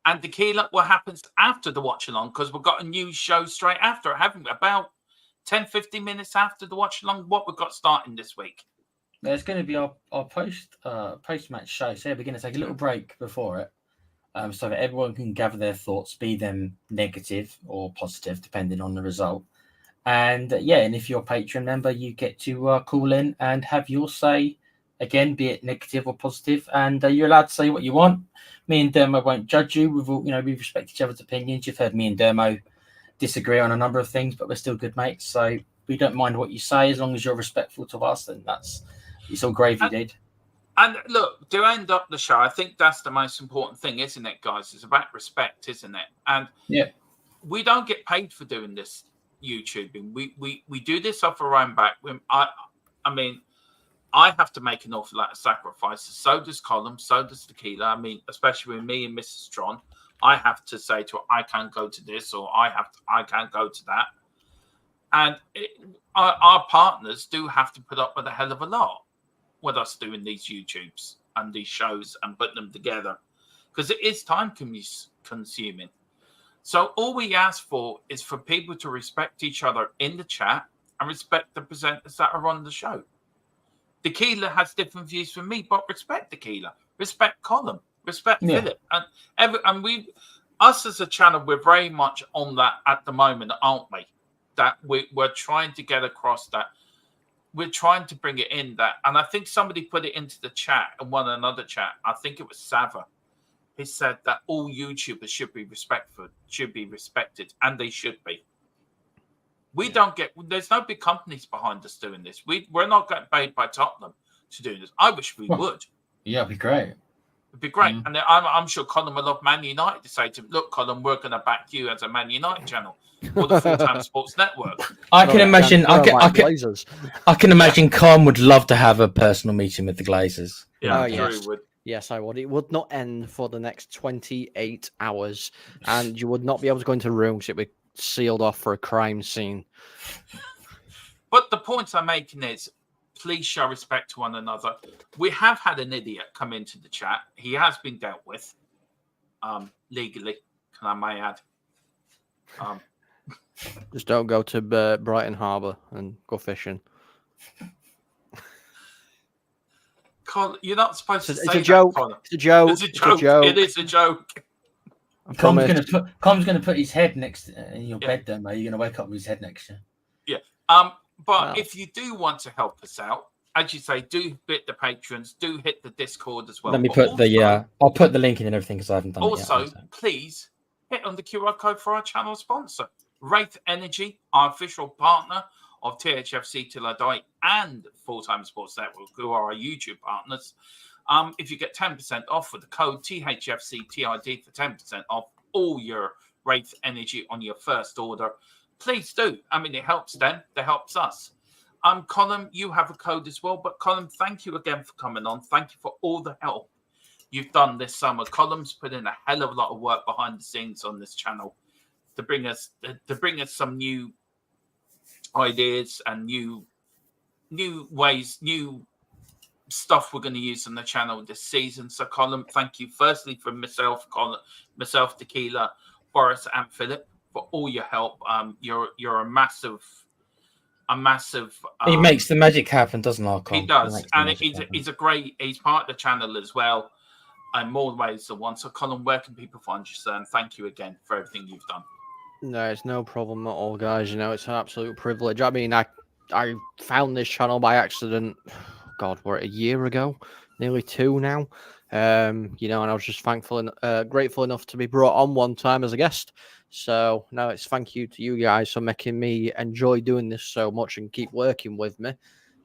And Tequila, what happens after the watch along? Because we've got a new show straight after, haven't we? About 10-15 minutes after the watch along, what we've got starting this week. There's going to be our post-match show. So we're going to take a little break before it, so that everyone can gather their thoughts, be them negative or positive, depending on the result. And and if you're a Patreon member, you get to call in and have your say, again, be it negative or positive, and you're allowed to say what you want. Me and Dermo won't judge you. We respect each other's opinions. You've heard me and Dermo disagree on a number of things, but we're still good mates. So we don't mind what you say as long as you're respectful to us. Then it's all gravy, dude. And look, to end up the show, I think that's the most important thing, isn't it, guys? It's about respect, isn't it? And we don't get paid for doing this YouTubing. We do this off our own back. I mean, I have to make an awful lot of sacrifices. So does Colin, so does Tequila. I mean, especially with me and Mrs. Tron, I have to say to her, I can't go to this, or I can't go to that. And our partners do have to put up with a hell of a lot with us doing these YouTubes and these shows and putting them together, because it is time consuming. So all we ask for is for people to respect each other in the chat and respect the presenters that are on the show. Tequila has different views from me, but respect Tequila, respect Colin, respect Philip, and us as a channel, we're very much on that at the moment, aren't we? That we're trying to get across that. We're trying to bring it in that, and I think somebody put it into the chat and another chat. I think it was Sava. He said that all YouTubers should be respected, and they should be. There's no big companies behind us doing this. We're not getting paid by Tottenham to do this. I wish we would. Yeah, it'd be great. It'd be great. And I'm sure Colin would love Man United to say to him, look, Colin, we're going to back you as a Man United channel or the Full-Time Sports Network. I can imagine Con would love to have a personal meeting with the Glazers. Yeah, yes. He would. Yes, I would. It would not end for the next 28 hours, and you would not be able to go into rooms. It would be sealed off for a crime scene. But the point I'm making is, please show respect to one another. We have had an idiot come into the chat. He has been dealt with legally, can I may add. Just don't go to Brighton Harbour and go fishing. Colin, you're not supposed to say it's a joke. It's a joke. It's a joke. It is a joke. Com's going to put his head next in your bed, then, mate. You're going to wake up with his head next to you. Yeah. But if you do want to help us out, as you say, do hit the patrons, do hit the Discord as well. Let me put I'll put the link in and everything because I haven't done it yet. Please hit on the QR code for our channel sponsor, Wraith Energy, our official partner of THFC Till I Die and Full-Time Sports Network, who are our YouTube partners. If you get 10% off with the code THFCTID for 10% off all your Wraith Energy on your first order, please do. I mean, it helps them. It helps us. Colin, you have a code as well. But Colin, thank you again for coming on. Thank you for all the help you've done this summer. Column's put in a hell of a lot of work behind the scenes on this channel to bring us some new ideas and new ways, new stuff we're going to use on the channel this season. So, Colin, thank you firstly from myself, Tequila, Boris, and Philip for all your help. You're a massive. He makes the magic happen, doesn't he? He does, and he's part of the channel as well, in more ways than one. So, Colin, where can people find you, sir? And thank you again for everything you've done. No, it's no problem at all, guys. You know, it's an absolute privilege. I mean, I found this channel by accident. God, we're a year ago, nearly 2 now. You know, and I was just thankful and grateful enough to be brought on one time as a guest. So now it's thank you to you guys for making me enjoy doing this so much and keep working with me.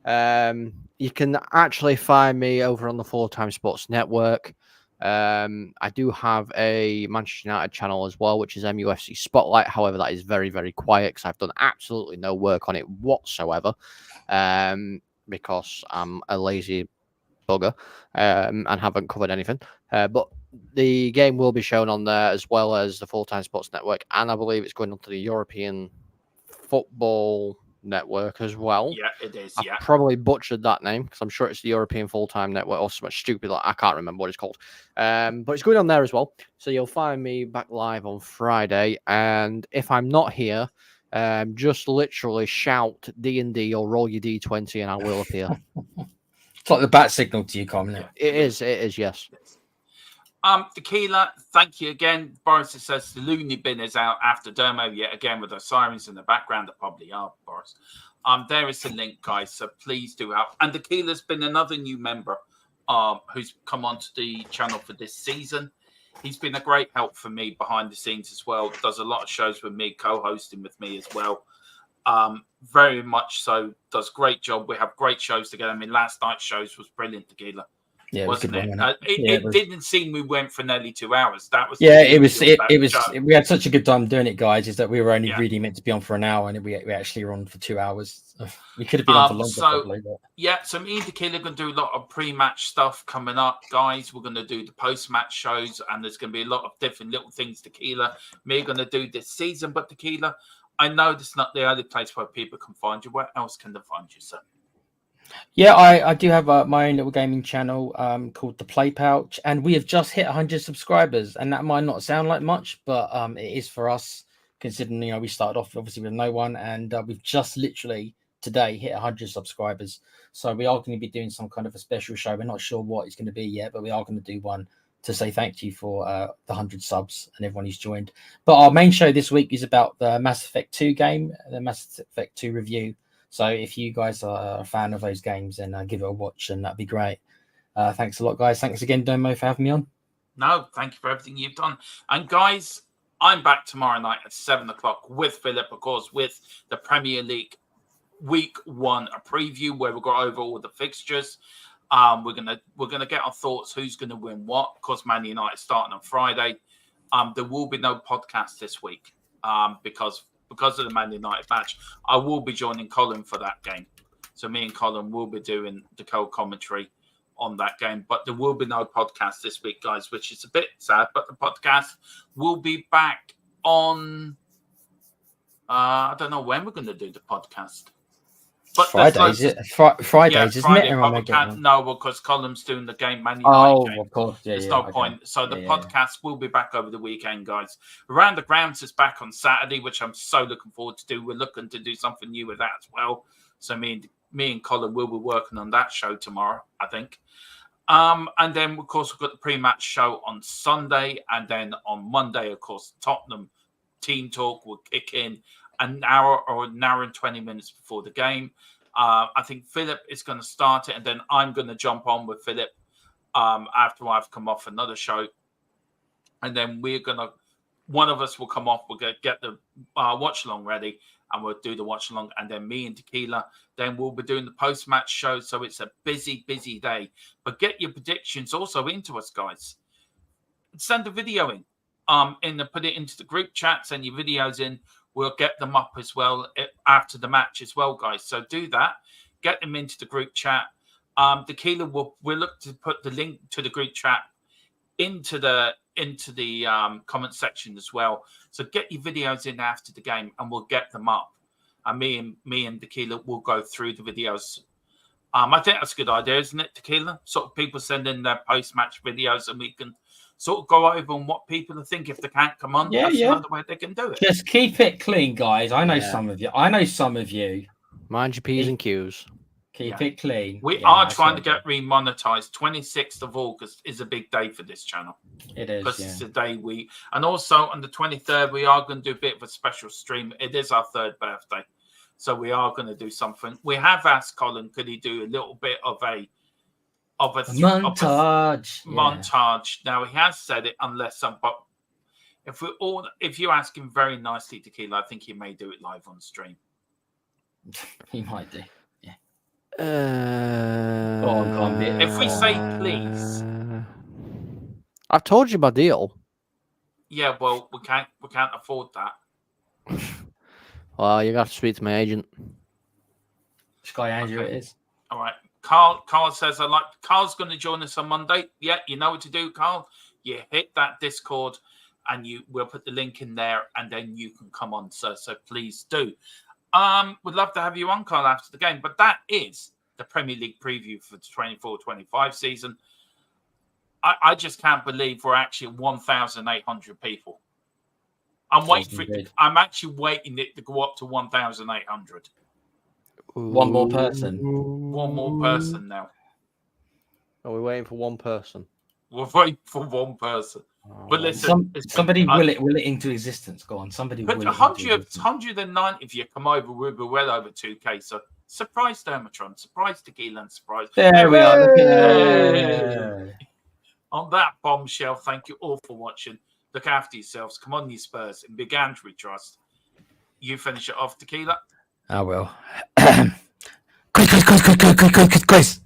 You can actually find me over on the Full Time Sports Network. I do have a Manchester United channel as well, which is MUFC Spotlight. However, that is very, very quiet because I've done absolutely no work on it whatsoever. Because I'm a lazy bugger and haven't covered anything. But the game will be shown on there as well as the Full Time Sports Network, and I believe it's going onto the European Football Network as well. Yeah, it is. I probably butchered that name because I'm sure it's the European Full Time Network or something stupid like I can't remember what it's called. But it's going on there as well. So you'll find me back live on Friday, and if I'm not here, just literally shout D&D or roll your D20 and I will appear. It's like the bat signal to you, Colin. It is, yes. Tequila, thank you again. Boris says the loony bin is out after Dermo yet again with the sirens in the background. That probably are, Boris. There is the link, guys, so please do help. And Tequila's been another new member who's come onto the channel for this season. He's been a great help for me behind the scenes as well. Does a lot of shows with me, co-hosting with me as well. Very much so. Does great job. We have great shows together. I mean, last night's shows was brilliant, Tequila. Yeah, wasn't it? It didn't seem we went for nearly 2 hours. That was it was. We had such a good time doing it, guys. Is that we were only really meant to be on for an hour, and we actually were on for 2 hours. We could have been on for longer, probably. But... Yeah, so me and Tequila are going to do a lot of pre-match stuff coming up, guys. We're going to do the post-match shows, and there's going to be a lot of different little things. Tequila, me are going to do this season, but Tequila, I know this is not the only place where people can find you. Where else can they find you, sir? Yeah, I do have my own little gaming channel called The Play Pouch, and we have just hit 100 subscribers, and that might not sound like much, but it is for us, considering we started off obviously with no one, and we've just literally today hit 100 subscribers. So we are going to be doing some kind of a special show. We're not sure what it's going to be yet, but we are going to do one to say thank you for the 100 subs and everyone who's joined. But our main show this week is about the Mass Effect 2 game, the Mass Effect 2 review. So if you guys are a fan of those games, then give it a watch, and that'd be great. Thanks a lot, guys. Thanks again, Domo, for having me on. No, thank you for everything you've done. And guys, I'm back tomorrow night at 7 o'clock with Philip, of course, with the Premier League Week 1, a preview where we'll go over all the fixtures. We're gonna get our thoughts. Who's gonna win what? Of course, Man United starting on Friday. There will be no podcast this week because of the Man United match. I will be joining Colin for that game. So me and Colin will be doing the co-commentary on that game. But there will be no podcast this week, guys, which is a bit sad. But the podcast will be back on... I don't know when we're going to do the podcast. But Fridays, Fridays, isn't it? No, because Colin's doing the game, Man United game. Of course. Yeah, There's no point. So the podcast will be back over the weekend, guys. Around the Grounds is back on Saturday, which I'm so looking forward to do. We're looking to do something new with that as well. So me and Colin will be working on that show tomorrow, I think. And then, of course, we've got the pre-match show on Sunday. And then on Monday, of course, Tottenham Team Talk will kick in an hour and 20 minutes before the game. I think Philip is going to start it, and then I'm going to jump on with Philip after I've come off another show. And then one of us will come off, we'll get the watch-along ready, and we'll do the watch-along. And then me and Tequila, then we'll be doing the post-match show. So it's a busy, busy day. But get your predictions also into us, guys. Send a video in. Put it into the group chat, send your videos in. We'll get them up as well after the match as well, guys. So do that. Get them into the group chat. Tequila we'll look to put the link to the group chat into the comment section as well. So get your videos in after the game, and we'll get them up. And me and Tequila will go through the videos. I think that's a good idea, isn't it, Tequila? Sort of people send in their post-match videos, and we can sort of go over on what people think if they can't come on. Yeah, that's yeah. another way they can do it. Just keep it clean, guys. I know Yeah. some of you. Mind your P's and Q's. Keep it clean. We Yeah, are that's trying what to I get remonetized. 26th of August is a big day for this channel. do. It is. Because Yeah. it's a day and also on the 23rd, we are going to do a bit of a special stream. It is our 3rd birthday. So we are going to do something. We have asked Colin, could he do a little bit of a montage? Montage. Now he has said it, but if you ask him very nicely, Tequila, I think he may do it live on stream. He might do. Go on, Convict. If we say please. I've told you my deal. Yeah, well, we can't afford that. Well, you got to speak to my agent. Sky Andrew, Okay. it is. All right. Carl says, Carl's going to join us on Monday. Yeah, you know what to do, Carl. You hit that Discord and we'll put the link in there and then you can come on, sir. So please do. We'd love to have you on, Carl, after the game. But that is the Premier League preview for the 24-25 season. I just can't believe we're actually 1,800 people. I'm waiting for it. I'm actually waiting it to go up to 1,800. One more person. One more person now. Are we waiting for one person? We're waiting for one person. But listen, somebody will it into existence. Go on, somebody will it. 190 of you come over. We'll be well over 2K. So surprise Dermatron, surprise Tequila, and surprise. There we are. Look at On that bombshell, thank you all for watching. Look after yourselves. Come on, you Spurs. In Big Andrew we trust. You finish it off, Tequila. I will. Quiz.